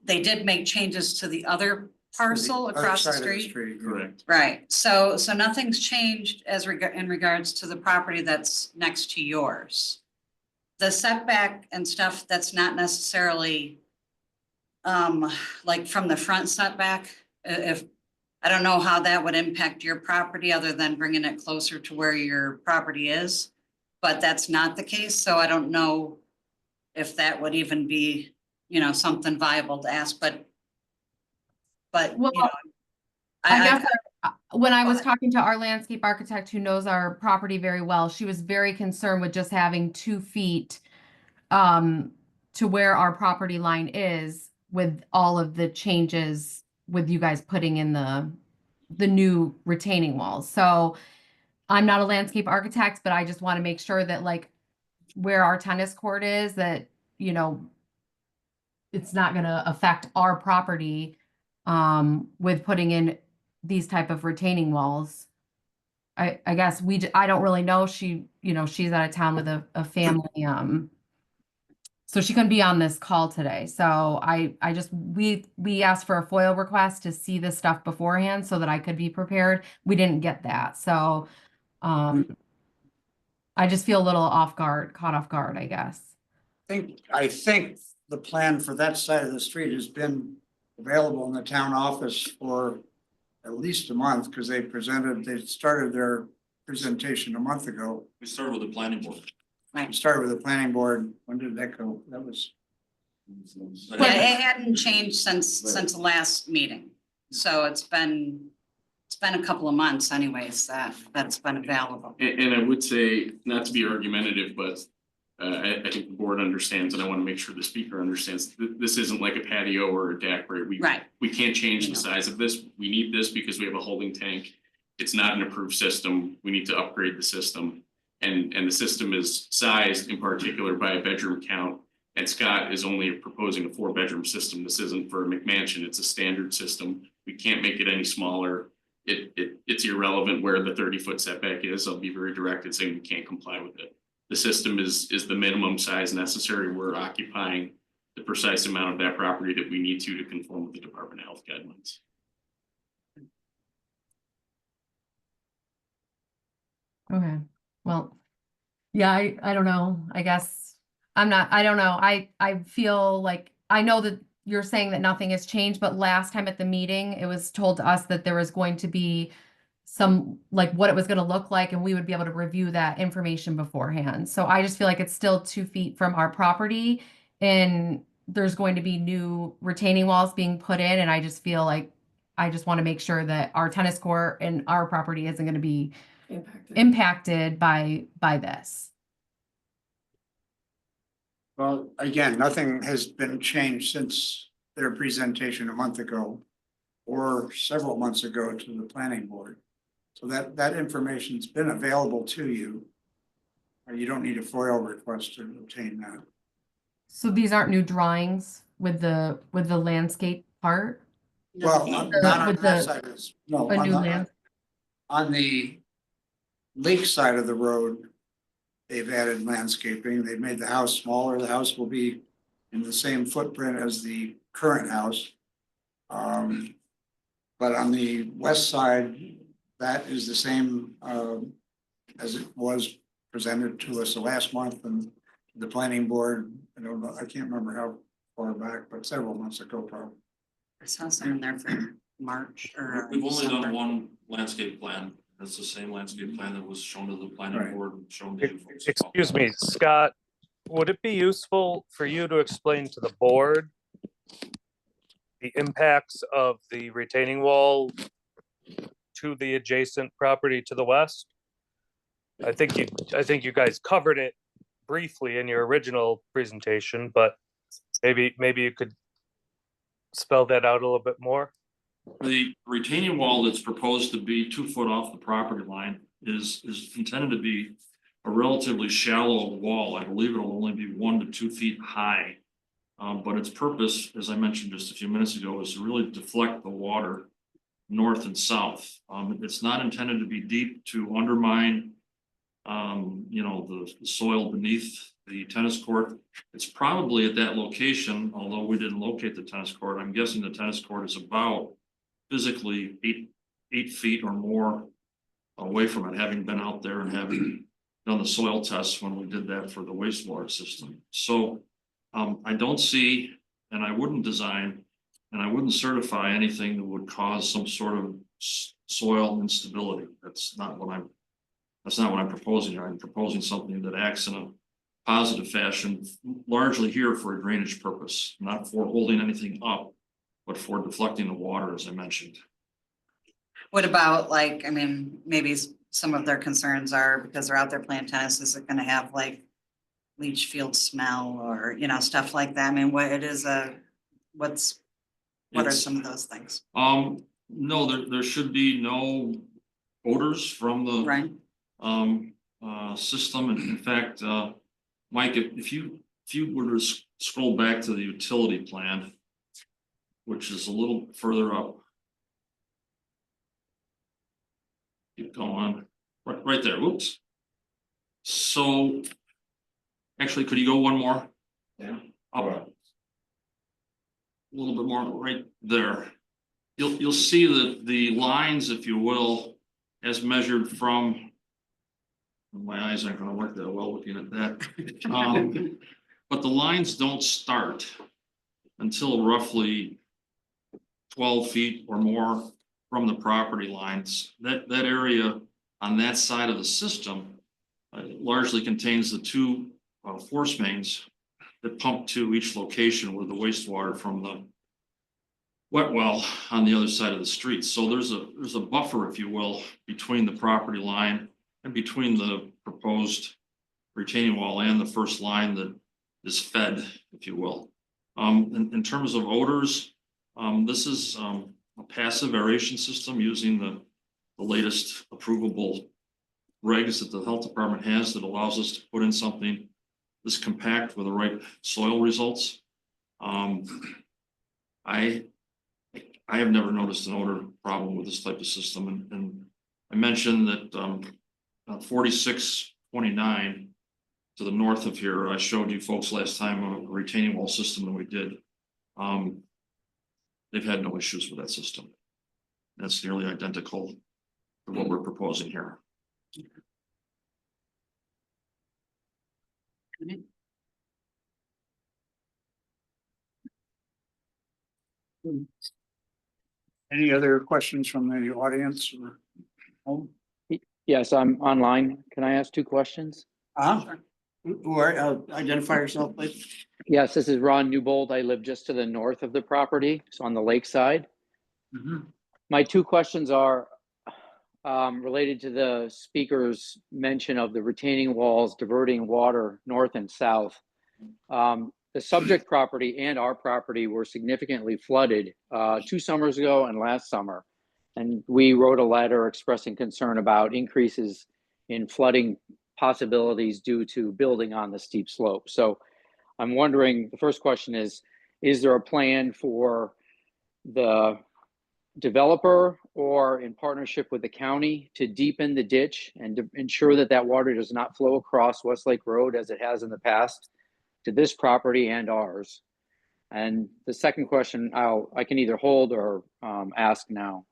They did make changes to the other parcel Other across the side of street. Correct. Right, so nothing's changed in regards to the property that's next to yours. The setback and stuff, that's not necessarily like from the front setback, if, I don't know how that would impact your property other than bringing it closer to where your property is. But that's not the case, so I don't know if that would even be, something viable to ask, but Well, I guess when I was talking to our landscape architect who knows our property very well, she was very concerned with just having 2 feet to where our property line is with all of the changes with you guys putting in the new retaining walls. So I'm not a landscape architect, but I just want to make sure that like where our tennis court is, that, it's not going to affect our property with putting in these type of retaining walls. I guess I don't really know. She's out of town with a family. So she couldn't be on this call today. So we asked for a FOIL request to see this stuff beforehand so that I could be prepared. We didn't get that. So I just feel a little caught off guard, I guess. I think the plan for that side of the street has been available in the town office for at least a month, because they started their presentation a month ago. We started with the planning board. We started with the planning board. When did that go? That was, Yeah, it hadn't changed since the last meeting. So it's been a couple of months anyways, that's been available. And I would say, not to be argumentative, but I think the board understands, and I want to make sure the speaker understands, this isn't like a patio or a deck, right? Right. We can't change the No. size of this. We need this because we have a holding tank. It's not an approved system. We need to upgrade the system. And the system is sized in particular by a bedroom count. And Scott is only proposing a 4-bedroom system. This isn't for a McMansion. It's a standard system. We can't make it any smaller. It's irrelevant where the 30-foot setback is. I'll be very direct in saying we can't comply with it. The system is the minimum size necessary. We're occupying the precise amount of that property that we need to conform with the Department of Health guidelines. Okay, well, yeah, I don't know, I guess, I don't know, I feel like, I know that you're saying that nothing has changed, but last time at the meeting, it was told to us that there was going to be some, like, what it was gonna look like, and we would be able to review that information beforehand. So I just feel like it's still 2 feet from our property, and there's going to be new retaining walls being put in, and I just feel like I just want to make sure that our tennis court and our property isn't going to be impacted by this. well, again, nothing has been changed since their presentation a month ago or several months ago to the planning board. So that information's been available to you. You don't need a FOIL request to obtain that. So these aren't new drawings with the landscape part? Well, No, not on with that the- side, it's, no, A new land? on the lake side of the road, they've added landscaping. They've made the house smaller. The house will be in the same footprint as the current house. But on the west side, that is the same as it was presented to us last month, and the planning board, I don't know, I can't remember how far back, but several months ago probably. I saw some in there for March or. We've only December. done one landscape plan. That's the same landscape plan that was shown to the planning Right. board and shown to you folks. Excuse me, Scott, would it be useful for you to explain to the board the impacts of the retaining wall to the adjacent property to the west? I think you guys covered it briefly in your original presentation, but maybe you could spell that out a little bit more. The retaining wall that's proposed to be 2 foot off the property line is intended to be a relatively shallow wall. I believe it'll only be 1 to 2 feet high. But its purpose, as I mentioned just a few minutes ago, is to really deflect the water north and south. It's not intended to be deep to undermine the soil beneath the tennis court. It's probably at that location, although we didn't locate the tennis court. I'm guessing the tennis court is about physically 8 feet or more away from it, having been out there and having done the soil tests when we did that for the wastewater system. So I don't see, and I wouldn't design, and I wouldn't certify anything that would cause some sort of soil instability. That's not what I'm proposing here. I'm proposing something that acts in a positive fashion, largely here for a drainage purpose, not for holding anything up, but for deflecting the water, as I mentioned. What about like, I mean, maybe some of their concerns are because they're out there playing tennis, is it gonna have like leach field smell or, stuff like that? I mean, what are some of those things? No, there should be no odors from the Right? system. And in fact, Mike, if you were to scroll back to the utility plan, which is a little further up. Keep going, right there, whoops. So, actually, could you go one more? Yeah. Up. A little bit more right there. You'll see that the lines, if you will, as measured from. My eyes aren't gonna work that well looking at that. But the lines don't start until roughly 12 feet or more from the property lines. That area on that side of the system largely contains the two force mains that pump to each location with the wastewater from the wet well on the other side of the street. So there's a buffer, if you will, between the property line and between the proposed retaining wall and the first line that is fed, if you will. In terms of odors, this is a passive aeration system using the latest approvable regs that the health department has that allows us to put in something this compact with the right soil results. I have never noticed an odor problem with this type of system, and I mentioned that 4629 to the north of here, I showed you folks last time a retaining wall system that we did. They've had no issues with that system. That's nearly identical to what we're proposing here. Any other questions from the audience or home? Yes, I'm online. Can I ask two questions? Who are, identify yourself, please. Yes, this is Ron Newbold. I live just to the north of the property, so on the lakeside. My two questions are related to the speaker's mention of the retaining walls diverting water north and south. The subject property and our property were significantly flooded 2 summers ago and last summer. And we wrote a letter expressing concern about increases in flooding possibilities due to building on the steep slope. So I'm wondering, the first question is there a plan for the developer or in partnership with the county to deepen the ditch and to ensure that that water does not flow across Westlake Road as it has in the past to this property and ours? And the second question I can either hold or ask now.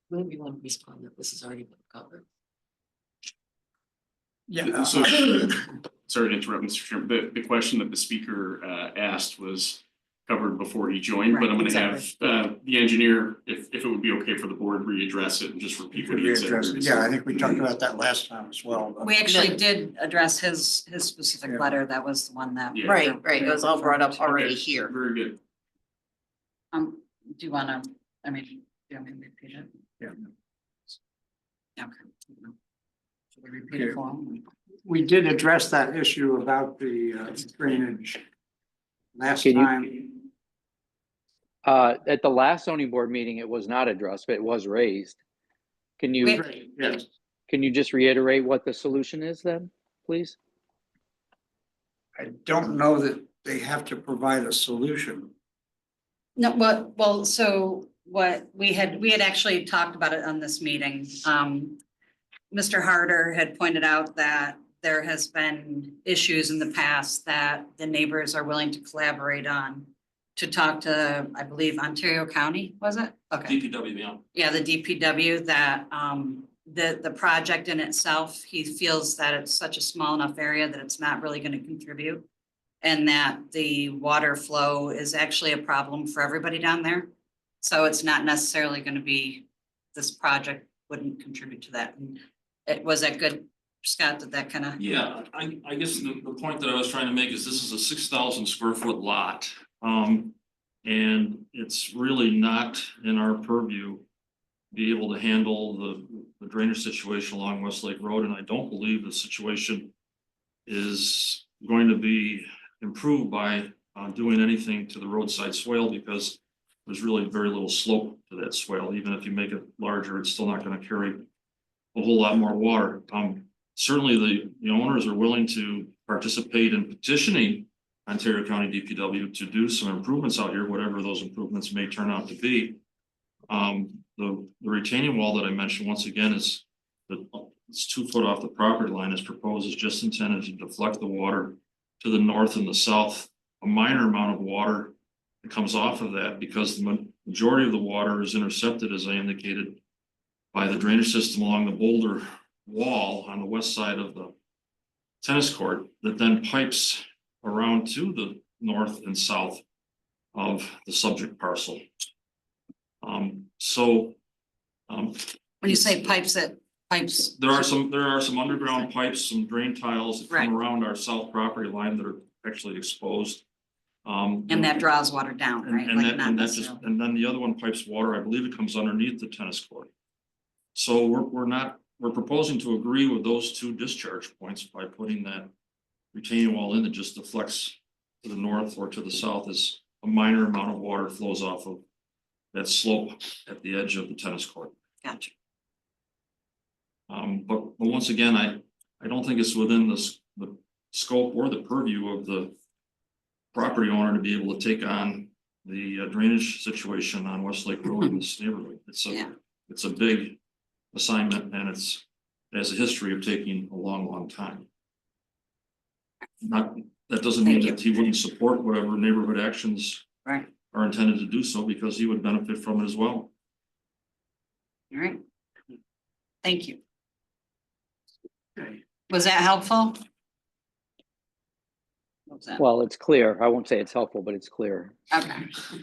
Maybe you want to respond that this has already been covered. Yeah. So, sorry to interrupt, Mr. Chairman, the question that the speaker asked was covered before he joined, but I'm gonna have the engineer, if it would be okay for the board, readdress it and just repeat what he had said. Yeah, I think we talked about that last time as well. We actually did address his specific Yeah. letter. That was the one that. Yeah. Right, it was all brought up already Okay, here. Very good. Do you wanna, I mean, do you want me to repeat it? Yeah. Okay. Should we repeat it for him? We did address that issue about the drainage last Can you- time. At the last zoning board meeting, it was not addressed, but it was raised. Can you Yes. just reiterate what the solution is then, please? I don't know that they have to provide a solution. No, well, so what we had actually talked about it on this meeting. Mr. Harder had pointed out that there has been issues in the past that the neighbors are willing to collaborate on to talk to, I believe, Ontario County, was it? Okay. DPW, yeah. Yeah, the DPW that the project in itself, he feels that it's such a small enough area that it's not really gonna contribute. And that the water flow is actually a problem for everybody down there. So it's not necessarily gonna be, this project wouldn't contribute to that. And was that good, Scott, did that kind of? Yeah, I guess the point that I was trying to make is this is a 6,000 square foot lot. And it's really not in our purview to be able to handle the drainage situation along Westlake Road, and I don't believe the situation is going to be improved by doing anything to the roadside swale, because there's really very little slope to that swale. Even if you make it larger, it's still not going to carry a whole lot more water. Certainly the owners are willing to participate in petitioning Ontario County DPW to do some improvements out here, whatever those improvements may turn out to be. The retaining wall that I mentioned, once again, it's 2 foot off the property line as proposed, is just intended to deflect the water to the north and the south. A minor amount of water that comes off of that, because the majority of the water is intercepted, as I indicated, by the drainage system along the boulder wall on the west side of the tennis court, that then pipes around to the north and south of the subject parcel. So. When you say pipes, There are some underground pipes, some drain tiles that Right. come around our south property line that are actually exposed. and that draws water down, right? And Like that, not and that just, necessarily. and then the other one pipes water, I believe it comes underneath the tennis court. So we're proposing to agree with those two discharge points by putting that retaining wall in that just deflects to the north or to the south as a minor amount of water flows off of that slope at the edge of the tennis court. Gotcha. But once again, I don't think it's within the scope or the purview of the property owner to be able to take on the drainage situation on Westlake Road in this neighborhood. Yeah. It's a big assignment and it has a history of taking a long time. That doesn't mean Thank that he wouldn't support whatever neighborhood actions Right, are intended to do so, because he would benefit from it as well. all right. Thank you. Okay. Was that helpful? What was that? Well, it's clear. I won't say it's helpful, but it's clear. Okay,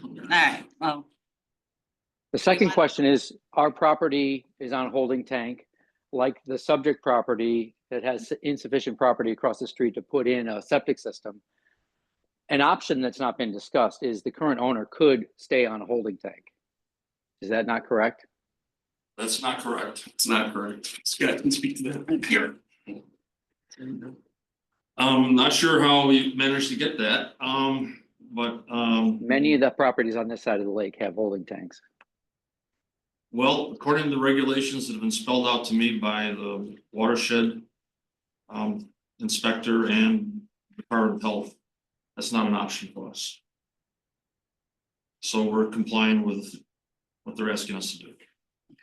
all right, well, The second want- question is, our property is on holding tank, like the subject property that has insufficient property across the street to put in a septic system. An option that's not been discussed is the current owner could stay on a holding tank. Is that not correct? That's not correct. It's not correct. Scott can speak to that. Here. Not sure how we managed to get that, but, Many of the properties on this side of the lake have holding tanks. well, according to the regulations that have been spelled out to me by the watershed inspector and Department of Health, that's not an option for us. So we're complying with what they're asking us to do.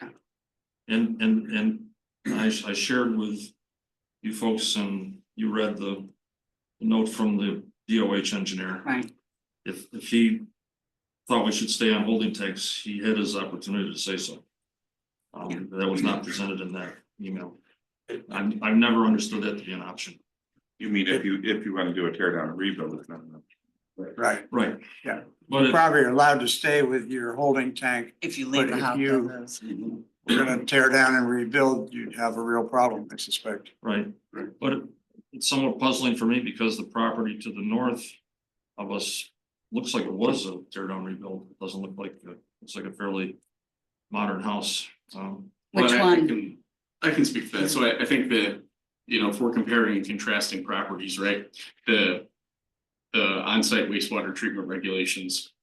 Okay. And I shared with you folks, and you read the note from the DOH engineer. right, If he thought we should stay on holding tanks, he had his opportunity to say so. That was not presented in that email. I've never understood that to be an option. You mean if you want to do a tear down and rebuild, it's not enough. Right, Right. Yeah. But it, probably allowed to stay with your holding tank. if you leave But the if house. you- as is. We're gonna tear down and rebuild, you'd have a real problem, I suspect. right, but it's somewhat puzzling for me because the property to the north of us looks like it was a tear down rebuild. It doesn't look like, it's like a fairly modern house. Which Well, one? I can speak to that. So I think that, if we're comparing and contrasting properties, right? The on-site wastewater treatment regulations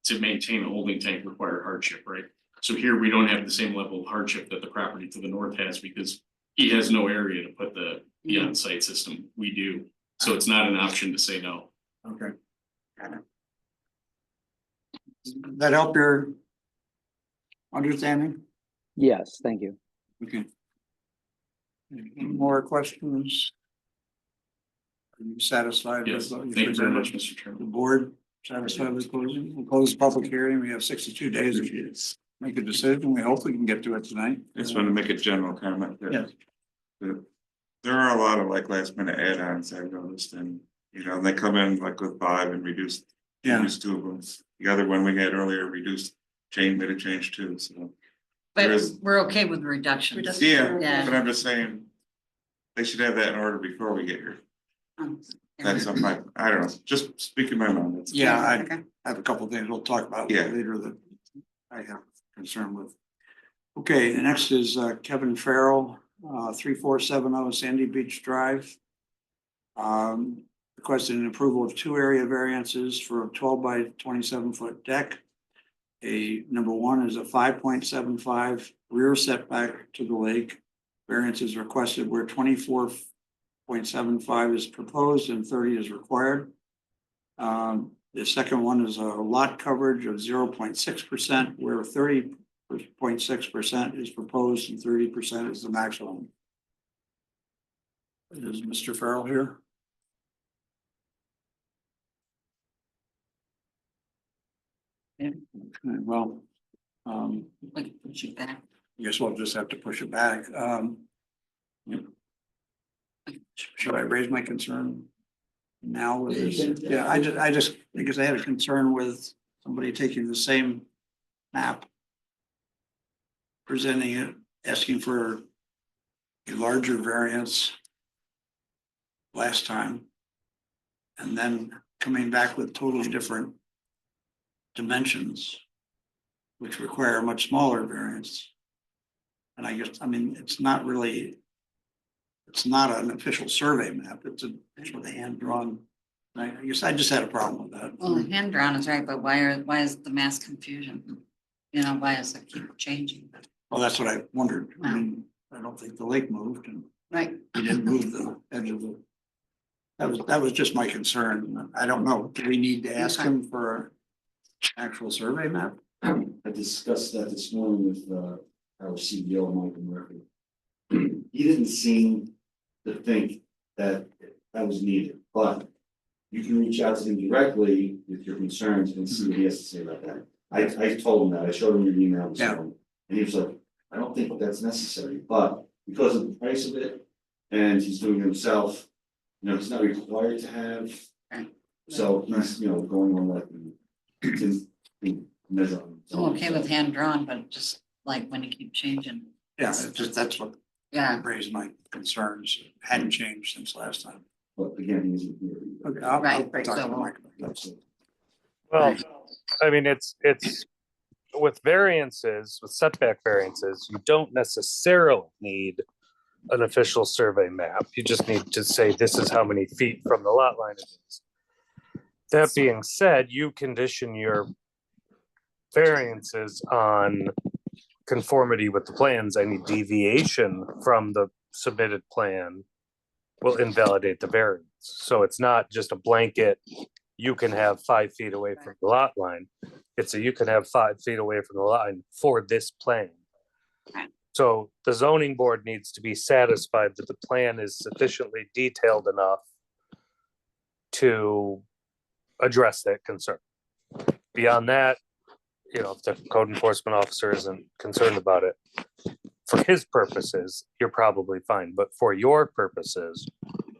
to maintain a holding tank require hardship, right? So here we don't have the same level of hardship that the property to the north has because he has no area to put the on-site system. We do. So it's not an option to say no. Okay. Got it. That help your understanding? Yes, thank you. Okay. Any more questions? Are you satisfied? Yes, with what you thank you very much, presented? Mr. The Chairman. board satisfied with closing? We'll close the public hearing. We have 62 days to make a decision. We hope we can get to it tonight. I just want to make a general comment. that Yes. There are a lot of like last minute add-ons I've noticed, and they come in like with 5 and reduce 2 of them. The other one we had earlier reduced made a change too, so. But There is- we're okay with reductions. Yeah, Yeah. but I'm just saying, they should have that in order before we get here. That's something I don't know, just speaking my mind. That's- Yeah, I Okay. have a couple of things we'll talk about Yeah. later that I have concern with. Okay, the next is Kevin Farrell, 3470 Sandy Beach Drive. Requesting an approval of 2 area variances for a 12 by 27-foot deck. Number 1 is a 5.75 rear setback to the lake. Variance is requested where 24.75 is proposed and 30 is required. The second one is a lot coverage of 0.6%, where 30.6% is proposed and 30% is the maximum. Is Mr. Farrell here? Yeah. Okay, well, We can push it back. I guess we'll just have to push it back. Yep. Should I raise my concern now with this? Yeah, I just, because I had a concern with some somebody taking the same map, presenting it, asking for a larger variance last time, and then coming back with totally different dimensions, which require a much smaller variance. And I guess, I mean, it's not an official survey map, it's a hand-drawn. I guess I just had a problem with that. Well, hand drawn is right, but why is the mass confusion? You know, why does it keep changing? Well, that's what I wondered. I mean, I don't think the lake moved and Right. he didn't move the edge of the. That was just my concern. I don't know. Do we need to ask him for an actual survey map? I discussed that this morning with our CEO, Michael Murphy. He didn't seem to think that that was needed, but you can reach out to him directly with your concerns and see what he has to say about that. I told him that, I showed him your email this Yeah. morning, and he was like, I don't think that's necessary, but because of the price of it, and he's doing it himself, you know, he's not required to have. So he's, you know, going on like, can measure on. I'm okay with hand drawn, but just like when you keep changing. Yeah, it's just, that's what Yeah, raised my concerns. It hadn't changed since last time. But again, he's in here. Okay, I'll Right, talk to so- Mike about that. Well, I mean, it's with variances, with setback variances, you don't necessarily need an official survey map. You just need to say this is how many feet from the lot line it is. That being said, you condition your variances on conformity with the plans. Any deviation from the submitted plan will invalidate the variance. So it's not just a blanket, you can have 5 feet away from the lot line. It's you can have 5 feet away from the line for this plan. Right. So the zoning board needs to be satisfied that the plan is sufficiently detailed enough to address that concern. Beyond that, you know, if the code enforcement officer isn't concerned about it, for his purposes, you're probably fine, but for your purposes,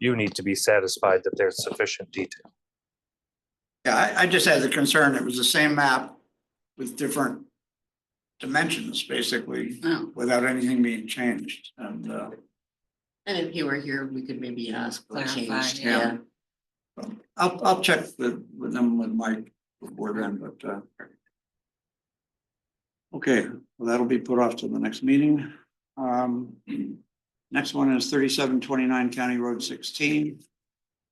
you need to be satisfied that there's sufficient detail. Yeah, I just had the concern, it was the same map with different dimensions, basically, no, without anything being changed. And And if he were here, we could maybe ask for Clarify, change, yeah. yeah. I'll check with them with Mike before then, but okay, well, that'll be put off to the next meeting. Next one is 3729 County Road 16.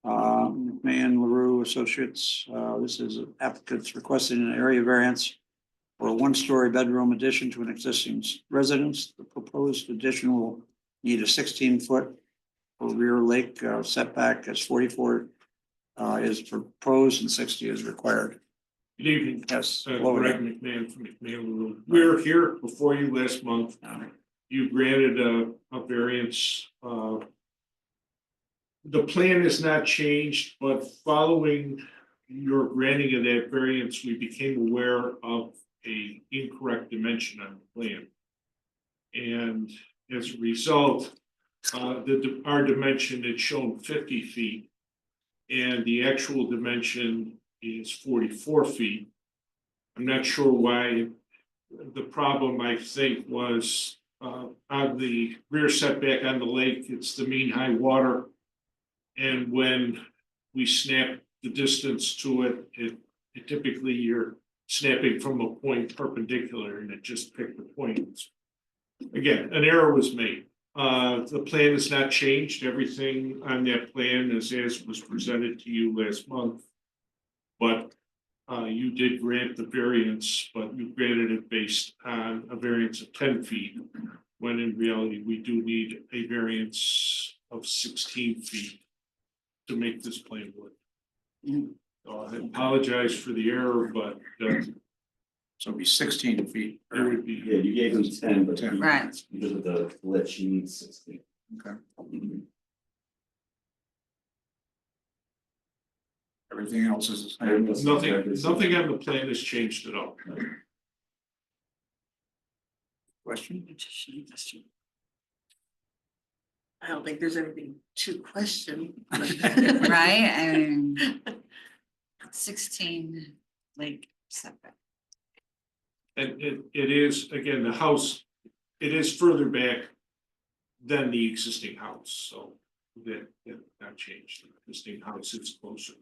McMahon LaRue Associates, this is applicants requesting an area variance for a one-story bedroom addition to an existing residence. The proposed addition will need a 16-foot rear lake setback, as 44 is proposed and 60 is required. Good evening. Yes. Greg McMahon from McMahon LaRue. We were here before you last month. You granted a variance. The plan has not changed, but following your granting of that variance, we became aware of a incorrect dimension on the plan. And as a result, our dimension had shown 50 feet. And the actual dimension is 44 feet. I'm not sure why. The problem, I think, was on the rear setback on the lake, it's the mean high water. And when we snap the distance to it, it typically you're snapping from a point perpendicular, and it just picked the point. Again, an error was made. The plan has not changed. Everything on that plan is as was presented to you last month. But you did grant the variance, but you granted it based on a variance of 10 feet, when in reality, we do need a variance of 16 feet to make this plan work. So I apologize for the error, but So it'll be 16 feet. it would be. Yeah, you gave him 10, but he- Right. because of the glitch, he needs 16. Okay. Everything else is the same. Nothing on the plan has changed at all. Question? I don't think there's anything to question. right? I mean, 16, like, setback. And it is, again, the house, it is further back than the existing house, so that not changed. The existing house is closer.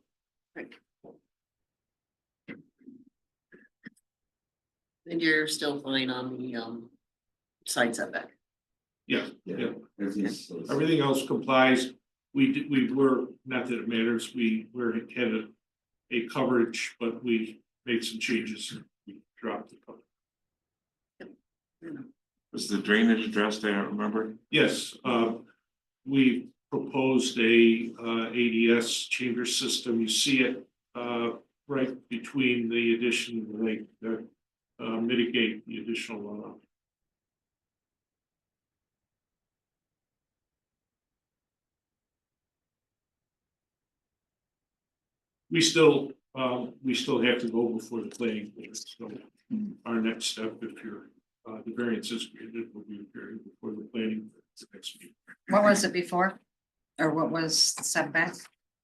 And you're still fine on the side setback. Yeah, yeah. Everything's- Everything else complies. We were, not that it matters, we had a coverage, but we made some changes. We dropped the coverage. Was the drainage addressed? I don't remember. Yes, we proposed a ADS chamber system. You see it right between the addition of the lake, mitigate the additional runoff. We still have to go before the planning board, so our next step, if you're, the variance is granted, will be appearing before the planning board the next meeting. What was it before? Or what was the setback?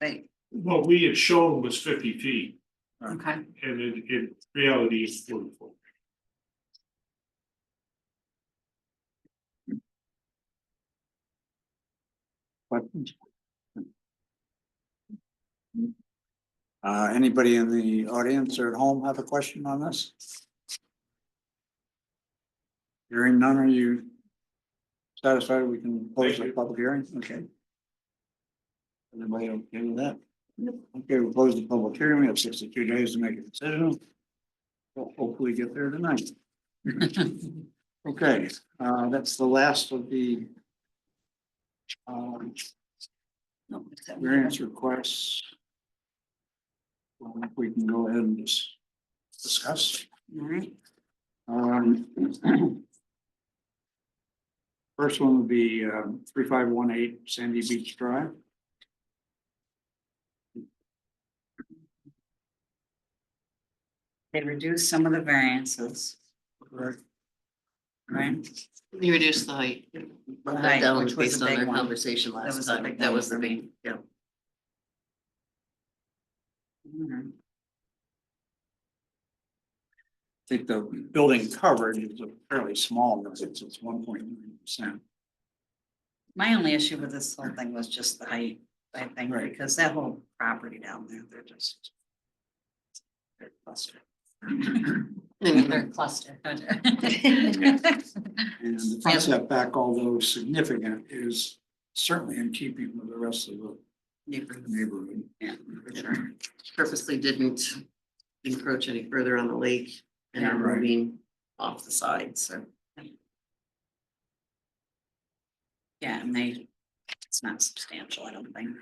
Like, What we had shown was 50 feet, okay, and in reality, it's 44. Questions? Anybody in the audience or at home have a question on this? Hearing none, are you satisfied we can close the public hearing? Okay. Everybody okay with that? Okay, we'll close the public hearing. We have 62 days to make a decision. We'll hopefully get there tonight. Okay, that's the last of the no, it's that variance requests. We can go ahead and just discuss. all right. First one would be 3518 Sandy Beach Drive. They reduced some of the variances. Correct. Right? You reduced the height. But height, that was which was based the on big their one. conversation That last was the time. big That one was the for me. big, yeah. Mhm. I think the building coverage is a fairly small, it's 1.9%. My only issue with this whole thing was just the height, I think, Right. because that whole property down there, they're just. They're clustered. They're clustered. And the front setback, although significant, is certainly in keeping with the rest of the neighborhood. Yeah, for sure. Purposely didn't encroach any further on the lake and are Right. moving off the side, so. Yeah, and it's not substantial, I don't think.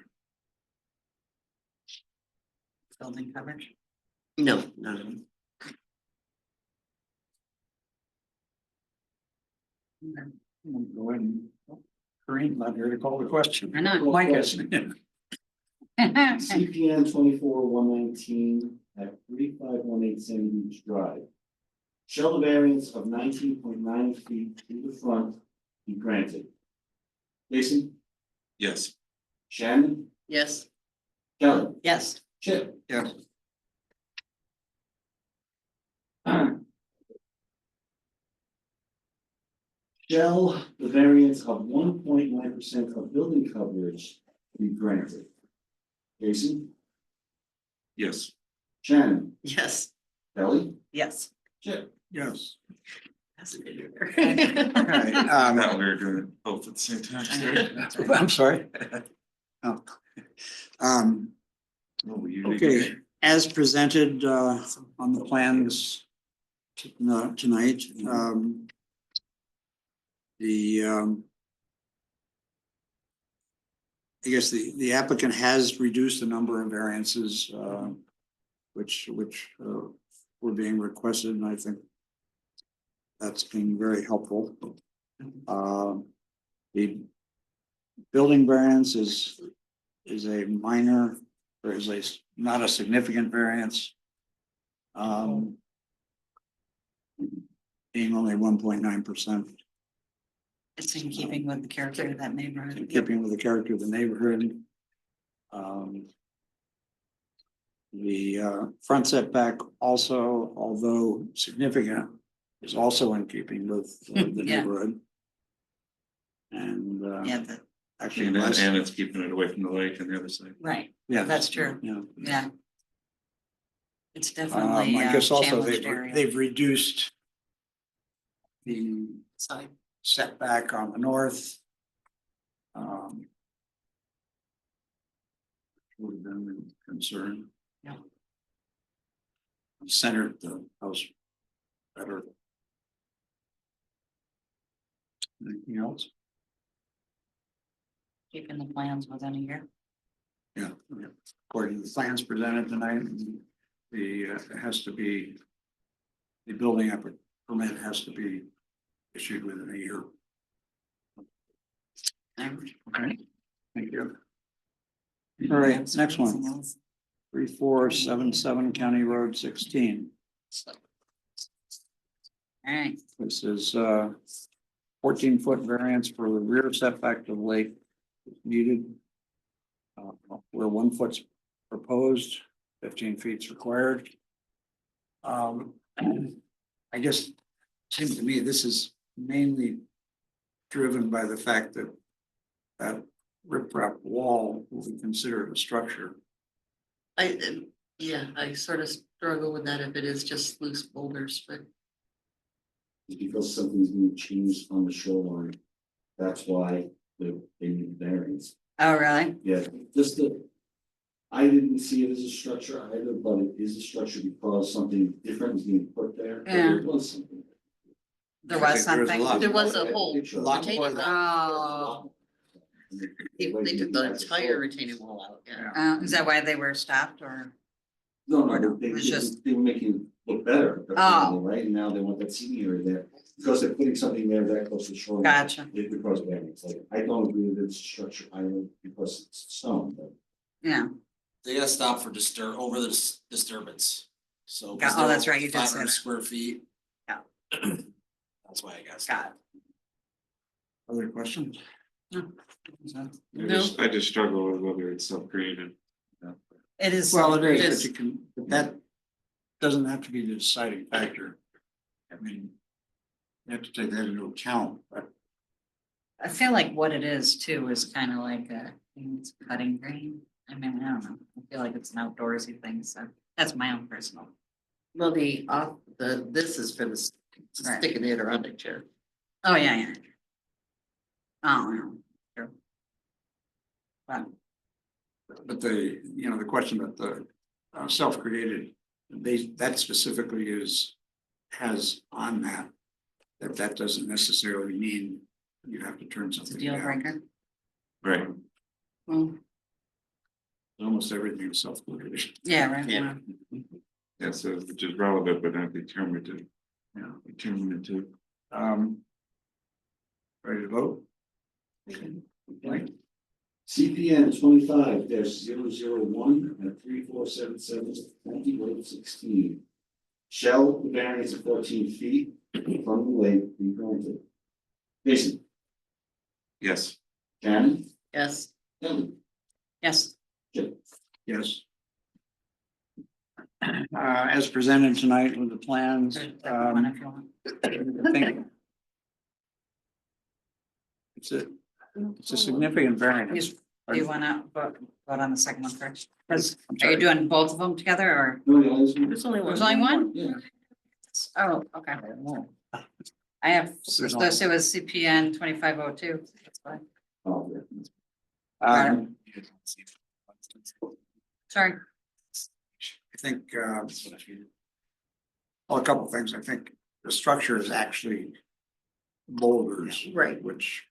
Building coverage. No, none of them. Go ahead and, Corinne, not here to call the question. I know. Mike is. CPN 24-119 at 3518 Sandy Beach Drive. Shall the variance of 19.9 feet to the front be granted? Jason, Yes. Shannon, Yes, Kelly, Yes, Chip. Yes. Shall the variance of 1.9% of building coverage be granted? Jason, Yes. Shannon, yes. Kelly, yes. Chip. Yes. That's a good year. Okay, I thought we were doing it both at the same time. I'm sorry. Oh. Oh, we usually Okay, do. as presented on the plans tonight, I guess the applicant has reduced the number of variances which were being requested, and I think that's been very helpful. The building variance is a minor, or is a not a significant variance. Being only 1.9%, It's in keeping with the character of that in neighborhood. keeping with the character of the neighborhood. The front setback also, although significant, is also in keeping with the Yeah. neighborhood. And Yeah, actually And less, it's keeping it away from the lake and the other side. right, yeah. that's true. Yeah. Yeah. It's definitely I a guess also challenged area. they've reduced the Side. setback on the north. Would have been a concern. Yeah. Centered the house better. Anything else? Keeping the plans within a year. Yeah, according to the plans presented tonight, the, it has to be, the building up permit has to be issued within a year. Okay, thank you. All right, next one. 3477 County Road 16. All right, This is 14-foot variance for the rear setback to the lake needed. Where 1 foot's proposed, 15 feet's required. I guess, seems to me, this is mainly driven by the fact that that riprap wall will be considered a structure. Yeah, I sort of struggle with that if it is just loose boulders, but Because something's being changed on the shoreline, that's why they need variance. oh, really? Yeah, just the, I didn't see it as a structure either, but it is a structure because something different is being put there. But Yeah. There was something. There was something. there was a whole Lot retaining Oh, wall. They took the entire retaining wall out, yeah. is that why they were stopped or? No, It was just- they were making it look better, Oh. right? And now they want that seating area there, because they're putting something there that close to the shore. Gotcha. It because of variance, like, I don't agree that it's a structure island because it's stone, but. Yeah, They gotta stop for over the disturbance, so. Got- oh, that's right, you did say 500 that. square feet. Yeah. That's why I guess. got Other questions? I just struggle with whether it's self-created. it. It is. Well, it is, is. but you can, but that doesn't have to be the deciding factor. I mean, you have to take that into account, but I feel like what it is too is kind of like it's cutting green. I mean, I don't know. I feel like it's an outdoorsy thing, so that's my own personal. Well, this is for the Right. stick in the Adirondack chair. Oh, yeah, yeah. Oh, yeah, sure. But the, you know, the question about the self-created, that specifically has on that doesn't necessarily mean you have to turn it's a something deal down. breaker. Right. Well, Almost everything is self-created. yeah, right. Yeah. Yeah, so which is relevant, but not determinative. Yeah. Determinative. Ready to vote? Right. CPN 25-001 at 3477 County Road 16. Shall the variance of 14 feet from the lake be granted? Jason, Yes. Shannon, Yes, Kelly, Yes, Jim. Yes. As presented tonight with the plans, that one if you want. I think it's a significant variance. Do you wanna vote on the second one first? Because I'm are you sorry. doing both of them together or? No, no, it's- there's only one. There's only one? Yeah. Oh, okay. I have, There's so it was CPN 2502. That's fine. Oh, yeah. Sorry. I think, well, a couple things. I think the structure is actually boulders. Right. Which,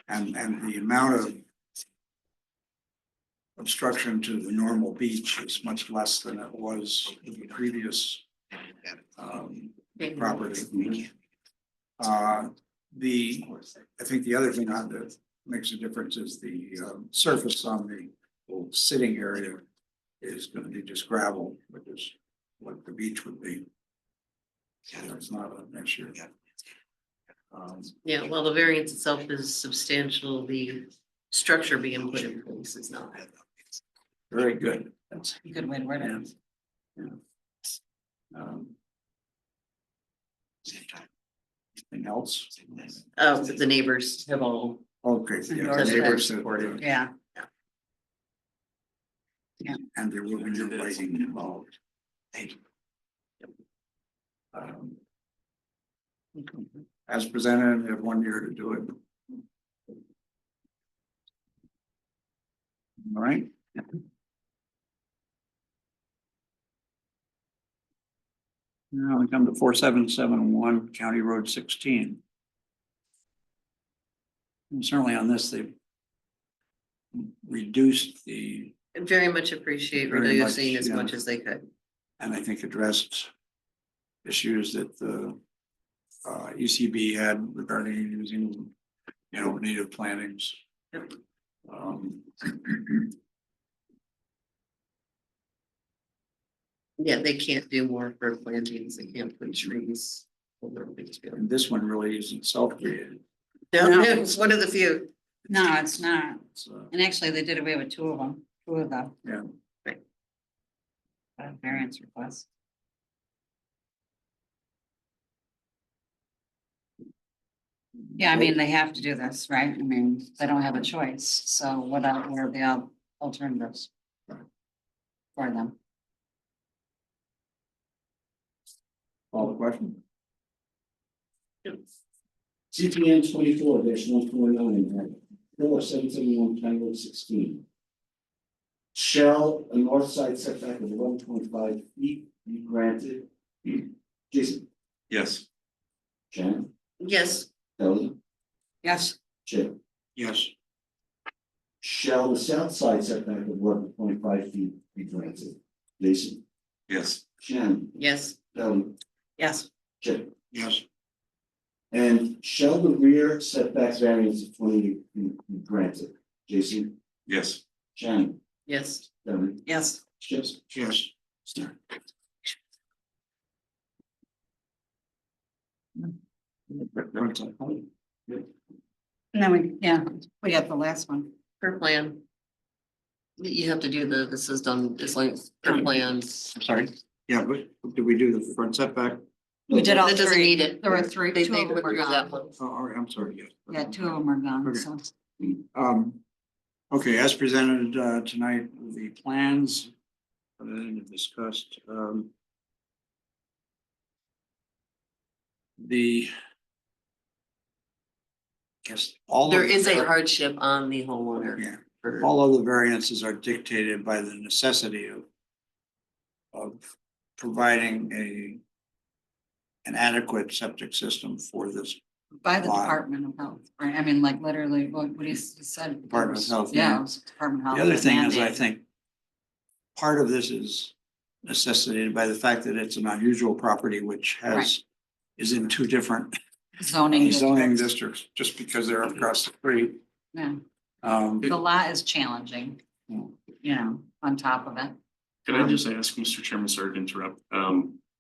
and the amount of obstruction to the normal beach is much less than it was in the previous property. I think the other thing that makes a difference is the surface on the old sitting area is gonna be just gravel, which is what the beach would be. It's not an issue. Yeah, well, the variance itself is substantial, the structure being put in place is not. Very good. That's, a good way to word it. yeah. Um, Anything else? The neighbors have all. Okay, yeah, North neighbors side supported. Yeah, and there will be no lighting involved. Um, As presented, we have 1 year to do it. All right. Now we come to 4771 County Road 16. And certainly on this, they've reduced the, Very much appreciate Very reducing much, as yeah. much as they could. and I think addressed issues that the UCB had regarding using, native plantings. Um, Yeah, they can't do more for plantings, they can't put trees. And this one really isn't self-created. No, it's one of the few. no, it's not. So, And actually, they did away with two of them, yeah, variance requests. Yeah, I mean, they have to do this, right? I mean, they don't have a choice, so what are the alternatives? For them? all the question. CPN 24-149, Bill 771 County Road 16. Shall a north side setback of 1.5 feet be granted? Jason, Yes. Shannon, Yes, Kelly, Yes, Chip. Yes, Shall the south side setback of 1.5 feet be granted? Jason, Yes. Shannon, yes, Kelly, yes, Chip. yes, And shall the rear setback variance of 20 feet be granted? Jason, Yes. Shannon, yes. Kelly, yes. Chip. yes. And then we got the last one. Per plan. You have to do this is done, it's like per plans. Sorry, yeah, but did we do the front setback? We did all That doesn't three. need it. There were three, They two of them went were through that gone. one. Oh, all right, I'm sorry, yes. Yeah, two of them are gone, Okay. so. Okay, as presented tonight, the plans that I discussed, the guess all There of is the- a hardship on the homeowner. Yeah, for- all of the variances are dictated by the necessity of providing an adequate septic system for this By the lot. Department of Health, right? I mean, like literally, what he said. Department of Health, Yeah, yeah. it was Department of Health. The other thing is, I mandated. think part of this is necessitated by the fact that it's an unusual property which is in two different Zoning. zoning districts. districts, just because they're across the street. Yeah, Um, the lot is challenging, on top of it. Could I just ask, Mr. Chairman, sorry to interrupt,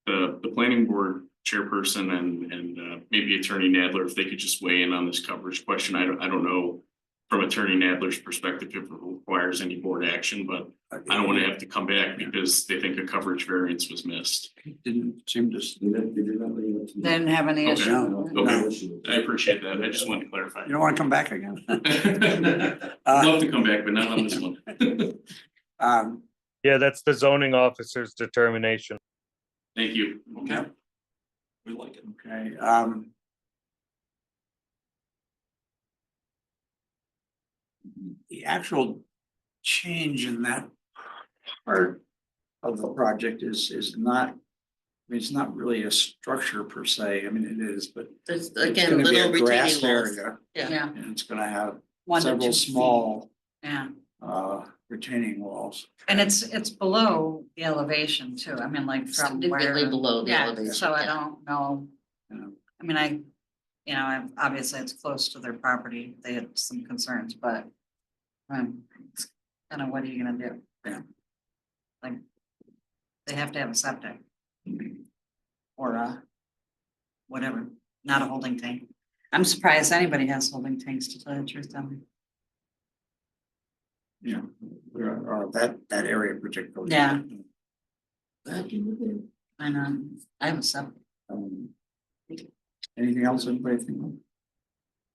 the planning board chairperson and maybe Attorney Nadler, if they could just weigh in on this coverage question. I don't know from Attorney Nadler's perspective if it requires any board action, but I don't want to have to come back because they think a coverage variance was missed. Didn't seem to. Didn't have any Okay. issue. No. I appreciate that. I just wanted to clarify. You don't want to come back again? I'd love to come back, but not on this one. Yeah, that's the zoning officer's determination. Thank you. Okay. We like it. Okay, the actual change in that part of the project is not, I mean, it's not really a structure per se. I mean, it is, but There's it's again, gonna be little a grass retaining walls. area, Yeah, Yeah, and it's gonna have 1 to 2 several feet. small Yeah, retaining walls. and it's below the elevation too. I mean, like from where. significantly below the Yeah, elevation. so I yeah. don't know. I mean, obviously it's close to their property. They had some concerns, but. It's kind of, what are you gonna do? Yeah. Like. They have to have a septic. Or whatever, not a holding tank. I'm surprised anybody has holding tanks, to tell you the truth, down there. Yeah, or that area particularly. Yeah. Back in the day. I know, I have a sub. Um, Anything else anybody think of?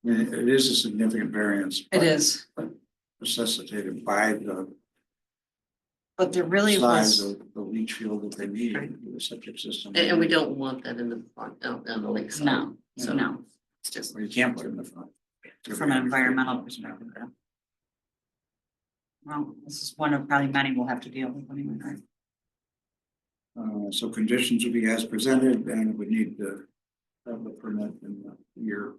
I mean, it is a significant variance. It is, Necessitated by the but there really size was, of the leach field that they need for the septic system. And we don't want that in the front, out on the lakeside. no, So no, it's just Well, you can't put it in the front. from an environmental perspective. though. Well, this is one of probably many we'll have to deal with anyway, right? So conditions would be as presented and it would need to have the permit in the year.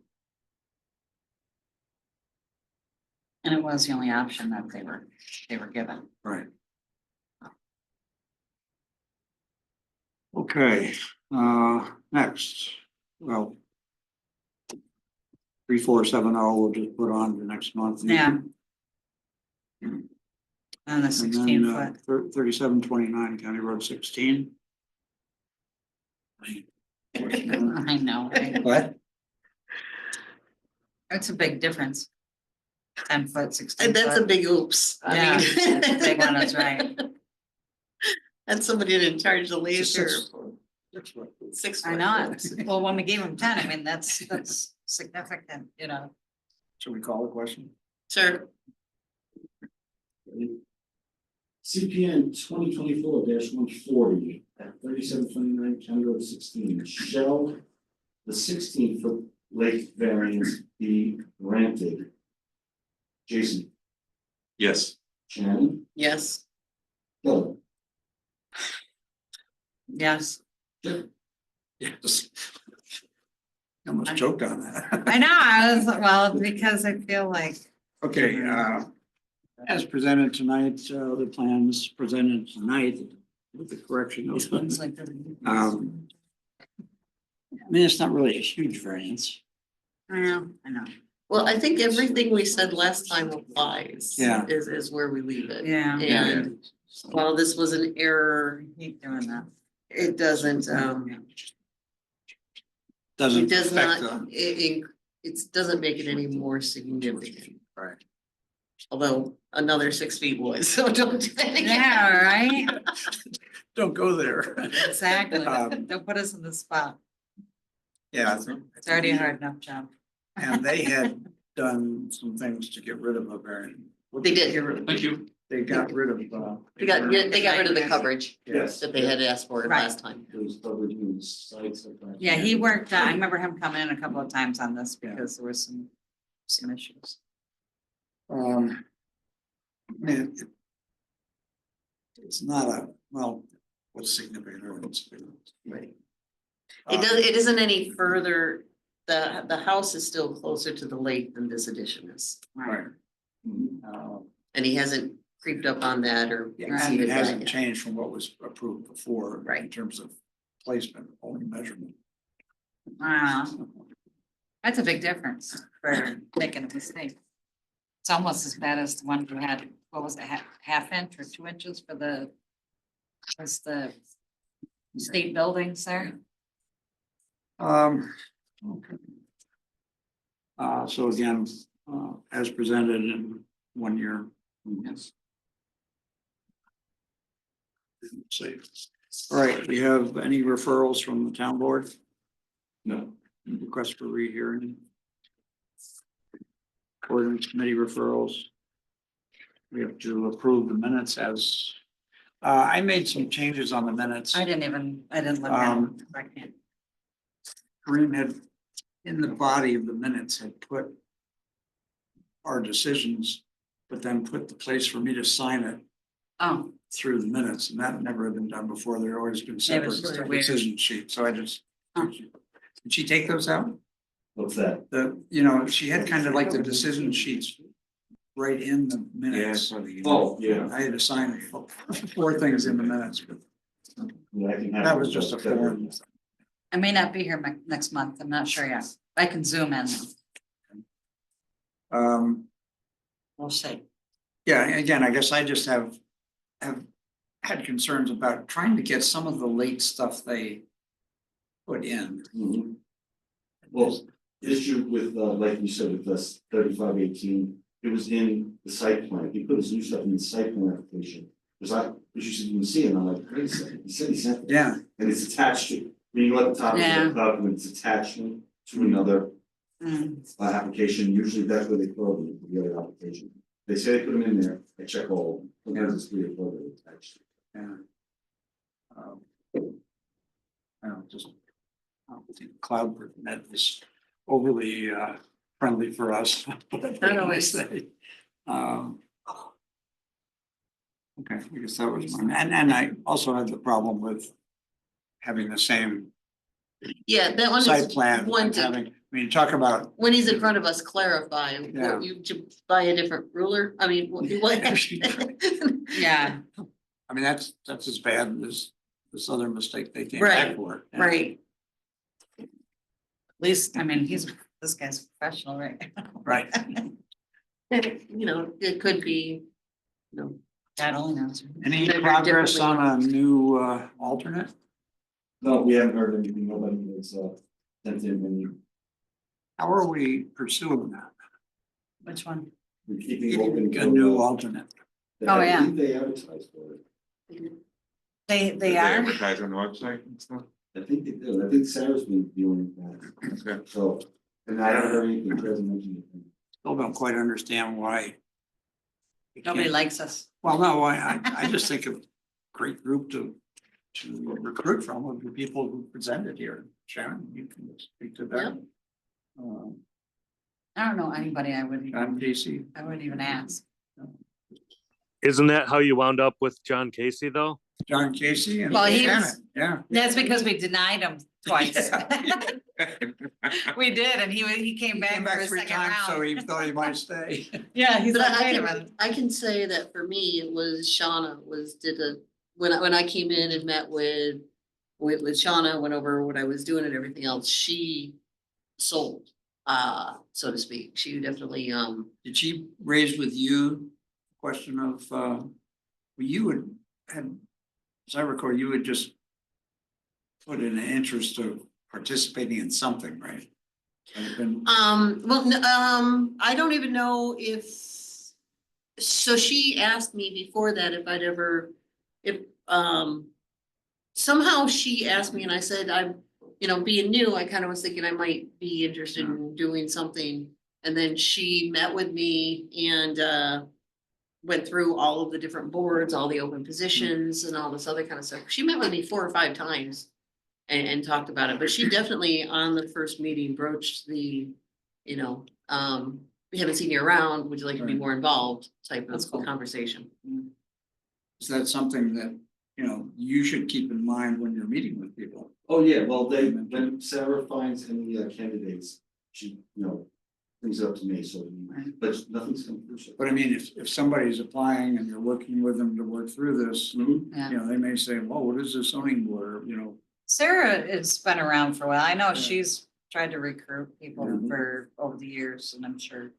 And it was the only option that they were given. Right. Okay, next, well. 3470, we'll just put on the next month. Yeah. On the 16 foot. 3729 County Road 16. I know, right? What? It's a big difference. 10 foot, 16 And that's a foot. big oops. I Yeah, mean- that's a big one, that's right. And somebody didn't charge the laser. Six- for 6 I foot. know it. Well, when we gave them 10, I mean, that's significant, you know. Should we call the question? Sure. CPN 2024-140 at 3729 County Road 16. Shall the 16-foot lake variance be granted? Jason, Yes. Shannon, Yes. Bill, Yes. Yes. I almost choked on that. I know, I was, well, because I feel like, Okay, as presented tonight, the plans presented tonight with the correction of it's like. I mean, it's not really a huge variance. I know. Well, I think everything we said last time applies. Yeah. Is where we leave it. Yeah. And while this was an error, Keep doing that. it doesn't, Doesn't it does affect not, the, it doesn't make it any more significant. right. Although another 6 feet would, so don't do that again. Yeah, right? Don't go there. Exactly. Um, Don't put us in the spot. Yeah. It's already a hard enough job. And they had done some things to get rid of a variance. They did get rid of Thank you. They got rid of, They got rid of the coverage yes, that they had asked for Right. last time. those covered in sites of that. Yeah, he worked, I remember him coming in a couple of times on this Yeah. because there was some issues. I mean, it's not a, well, what's significant variance? Right. It isn't any further, the house is still closer to the lake than this addition is. Right. Uh, And he hasn't creeped up on that or It exceeded that hasn't yet. changed from what was approved before. In Right. terms of placement, only measurement. That's a big difference for making a mistake. It's almost as bad as the one we had, what was it, half inch or 2 inches for the, was the state buildings there? Okay. So again, as presented in 1 year. Yes. See. All right, we have any referrals from the town board? No. Request for rehearing? Ordinance committee referrals? We have to approve the minutes as, I made some changes on the minutes. I didn't look at them. I can't. Kareem had, in the body of the minutes, had put our decisions, but then put the place for me to sign it Oh, through the minutes, and that never had been done before. There always been separate just weird. decision sheets, so I just. Huh. Did she take those out? What's that? She had kind of like the decision sheets right in the minutes. Oh, yeah. I had to sign 4 things in the minutes, but Yeah, I can have that was just a form. I may not be here next month. I'm not sure yet. I can zoom in. We'll see. Yeah, again, I guess I just have had concerns about trying to get some of the late stuff they put in. Mhm. Well, issue with, like you said, with this 3518 it was in the site plan, he put his new stuff in the site plan application. Because you said you can see it, and I'm like, wait a second, he said he sent it. Yeah. And it's attached to, you know, at the top of Yeah. the document, it's attachment to another application, usually that's where they throw the other application. They say they put them in there, I check all, of them. Sometimes it's 3 or 4 that are attached. Yeah. I don't just, I don't think CloudNet is overly friendly for us. Not always. Okay, I guess that was mine, and I also had the problem with having the same Yeah, that one site is plan, one and to, having, I mean, talk about. when he's in front of us, clarify, Yeah. what you to buy a different ruler, I mean, what? Yeah, I mean, that's as bad as this other mistake they came Right, back for. Yeah. Right, at least, I mean, this guy's professional, right? Right. you know, it could be, you know, God only knows. Any They're progress differently- on a new alternate? No, we haven't heard anything, nobody has sent in any, How are we pursuing that? Which one? we're keeping open. A new alternate. Oh, yeah. I believe they advertise for it. They are, Advertise on the website and stuff. I think they do, I think Sarah's been dealing with that, Okay. so, and I haven't heard anything, she hasn't mentioned anything. Still don't quite understand why. we nobody can't- likes us. Well, no, I just think a great group to recruit from would be people who presented here. Sharon, you can speak to that. I don't know anybody I would John even, Casey. I wouldn't even ask. Isn't that how you wound up with John Casey, though? John Casey and Well, he Shannon, was- yeah. That's because we denied him twice. We did, and he came back Came for back a 3 second times, so round. he thought he might stay. Yeah, he's but like, wait a I minute. can say that for me, it was Shauna when I came in and met with Shauna, went over what I was doing and everything else, she sold, so to speak, she definitely, Did she raise with you the question of, well, you had, as I recall, you had just put in an interest of participating in something, right? Had it been- I don't even know if, so she asked me before that if I'd ever, somehow she asked me and I said, being new, I kind of was thinking I might be interested in doing something. And then she met with me and, went through all of the different boards, all the open positions and all this other kind of stuff. She met with me 4 or 5 times and talked about it, but she definitely on the first meeting broached the, we haven't seen you around, would you like to be Right. more involved type That's of cool. conversation. Is that something that, you should keep in mind when you're meeting with people? Oh, yeah, well, when Sarah finds any candidates, she, brings it up to me, so, but nothing's come through. So. But I mean, if somebody's applying and you're working with them to work through this, Yeah. they may say, well, what is this zoning board, Sarah has been around for a while. I know Yeah. she's tried to recruit people Mhm. for over the years, and I'm sure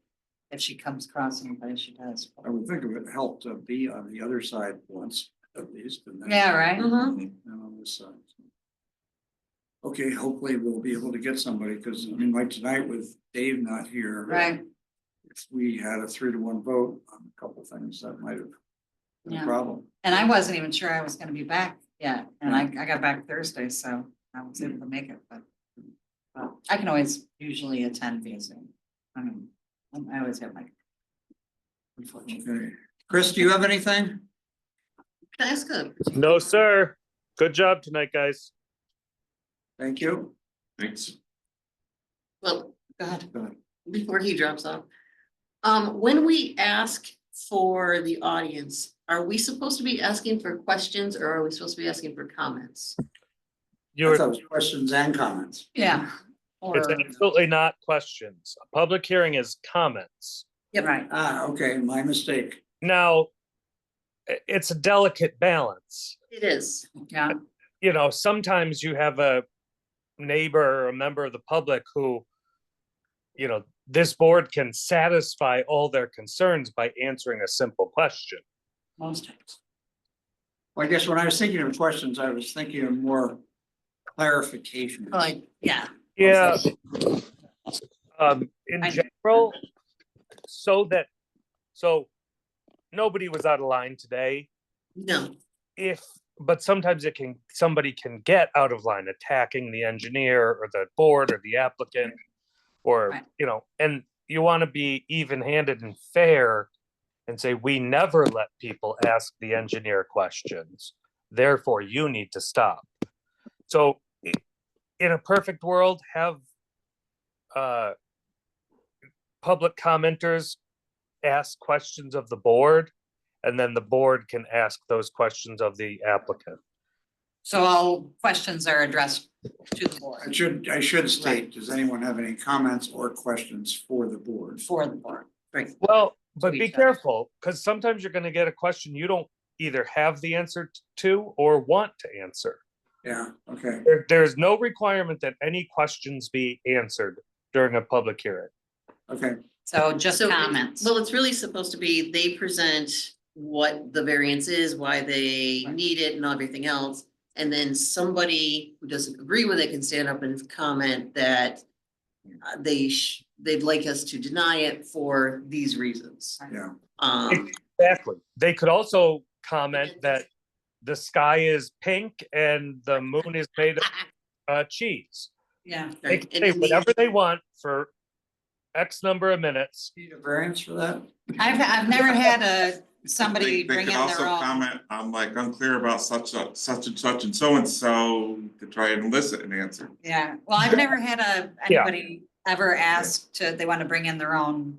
if she comes across anybody, she does. I would think it would help to be on the other side once at least. And then- Yeah, right? Mhm. And on this side. Okay, hopefully we'll be able to get somebody, because I mean, like tonight with Dave not here. Right, If we had a 3-1 vote on a couple things, that might have been a Yeah. problem. and I wasn't even sure I was gonna be back yet, and I got back Thursday, so I was able to make it, but I can always usually attend via Zoom. I always have my. Unfortunately. Okay, Chris, do you have anything? Can I ask a, No, sir. Good job tonight, guys. Thank you. Thanks. well, go ahead. Go ahead. Before he drops off. When we ask for the audience, are we supposed to be asking for questions or are we supposed to be asking for comments? I You're, thought it was questions and comments. Yeah. it's Or, absolutely not questions. A public hearing is comments. yeah, right, Okay, my mistake. Now, it's a delicate balance. It is. yeah, Sometimes you have a neighbor or a member of the public who, this board can satisfy all their concerns by answering a simple question. most times. Well, I guess when I was thinking of questions, I was thinking of more clarification. Like, yeah. Yeah. In I- general, so that So nobody was out of line today. No, But sometimes somebody can get out of line attacking the engineer or the board or the applicant. Or, Right. And you want to be even-handed and fair and say, we never let people ask the engineer questions. Therefore, you need to stop. So in a perfect world, have public commenters ask questions of the board, and then the board can ask those questions of the applicant. So all questions are addressed to the board, I should state, does anyone have any comments or questions for the board? for the board. Right. Well, but To be each other. careful, because sometimes you're gonna get a question you don't either have the answer to or want to answer. Yeah, okay. There's no requirement that any questions be answered during a public hearing. Okay, So just so, comments. well, it's really supposed to be, they present what the variance is, why they need it and everything else. And then somebody who doesn't agree with it can stand up and comment that they'd like us to deny it for these reasons. yeah. Exactly. They could also comment that the sky is pink and the moon is made of cheese. Yeah. They Right, can and say then whatever they want for X number of minutes. Need a variance for that? I've never had somebody They bring could in also their own. comment, I'm like unclear about such and such and so to try and elicit an answer. Yeah, well, I've never had Yeah. anybody ever ask they want to bring in their own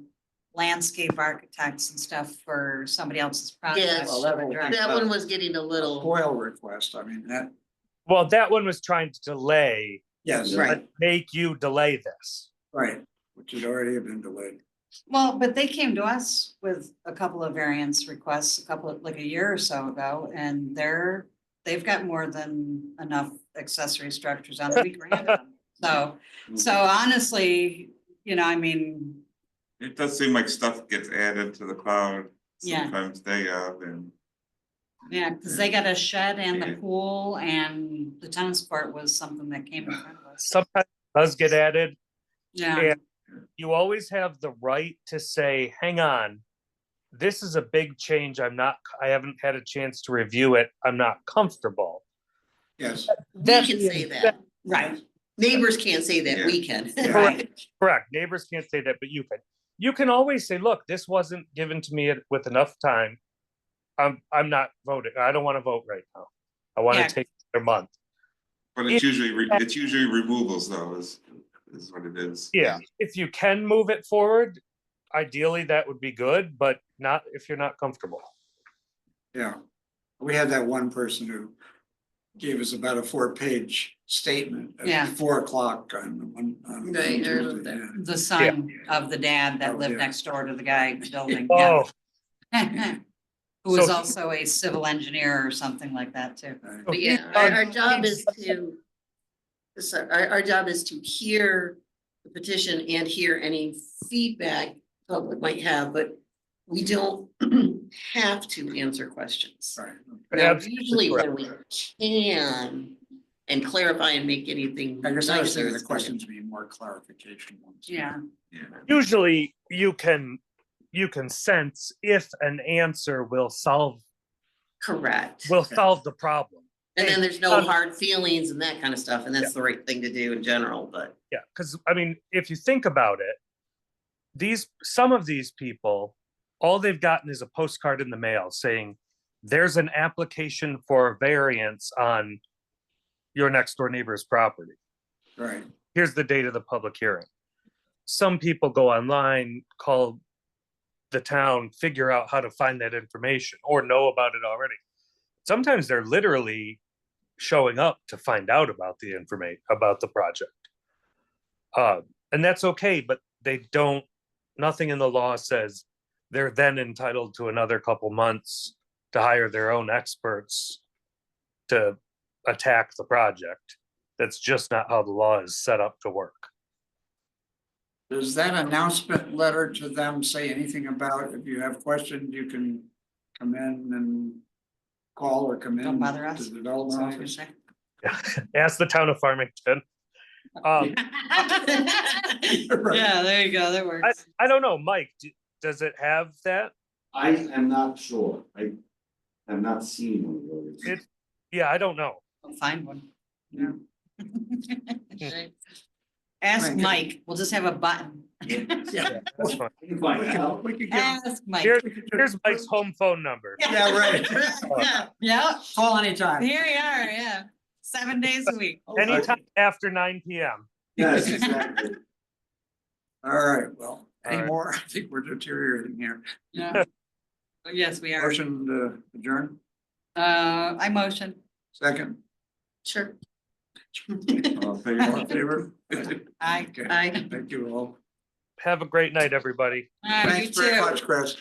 landscape architects and stuff for somebody else's project. Yes. Well, that will- That one was getting a little, FOIL request, I mean, that, Well, that one was trying to delay, yes, Right. make you delay this. right, which had already been delayed. Well, but they came to us with a couple of variance requests, like a year or so ago, and they've got more than enough accessory structures on it. We granted them. So honestly, I mean, It does seem like stuff gets added to the cloud. Yeah. Sometimes day of and. yeah, because they got a shed and the Yeah. pool, and the tennis court was something that came in front of us. Sometimes it does get added. Yeah, And you always have the right to say, hang on, this is a big change. I haven't had a chance to review it. I'm not comfortable. Yes, we can say that. right, Neighbors can't say that, we can. right. Correct. Neighbors can't say that, but you can. You can always say, look, this wasn't given to me with enough time. I'm not voting. I don't want to vote right now. I want Yeah. to take a month. But it's usually removals though, is what it is. Yeah, if you can move it forward, ideally that would be good, but not if you're not comfortable. yeah. We had that one person who gave us about a 4-page statement Yeah. at 4 o'clock on. Right, I wrote Tuesday, that. The son of the dad that Oh, lived yeah. next door to the guy building. yeah. Oh, Who was So- also a civil engineer or something like that too. Yeah. Right. But yeah, our job is to, our job is to hear the petition and hear any feedback public might have, but we don't have to answer questions. Right. Now, Absolutely usually when correct. we can and clarify and make anything I guess I was nicer, thinking the it's better. questions be more clarification ones. Yeah, usually you can sense if an answer will solve Correct. the problem. And then there's no hard feelings and that kind of stuff, and that's the right thing to do in general, but. Yeah, because I mean, if you think about it, some of these people, all they've gotten is a postcard in the mail saying, there's an application for a variance on your next door neighbor's property. Right, Here's the date of the public hearing. Some people go online, call the town, figure out how to find that information or know about it already. Sometimes they're literally showing up to find out about the information about the project. And that's okay, but nothing in the law says they're then entitled to another couple months to hire their own experts to attack the project. That's just not how the law is set up to work. does that announcement letter to them say anything about if you have questions, you can come in and call or come in? Don't bother us. To the development Is that what you're office? saying? Ask the town of Farmington. Right. Yeah, there you go, that works. I don't know, Mike, does it have that? I am not sure. I have not seen one of those. It- Yeah, I don't know. I'll find one. Yeah. Right. Ask Mike, we'll just have a button. Yeah. That's fine. We can find out. We could get, Ask Mike. Here's Mike's home phone number. yeah, right. Yeah, Call anytime. here you are, yeah, 7 days a week. Anytime after 9 PM. Yes, exactly. All right, well, any All right. more? I think we're deteriorating here. Yeah. Yes, we are. Motion to adjourn, I motion. second, Sure. all in favor? Aye. Okay, Aye. thank you all. Have a great night, everybody. You Thanks very too. much, Chris.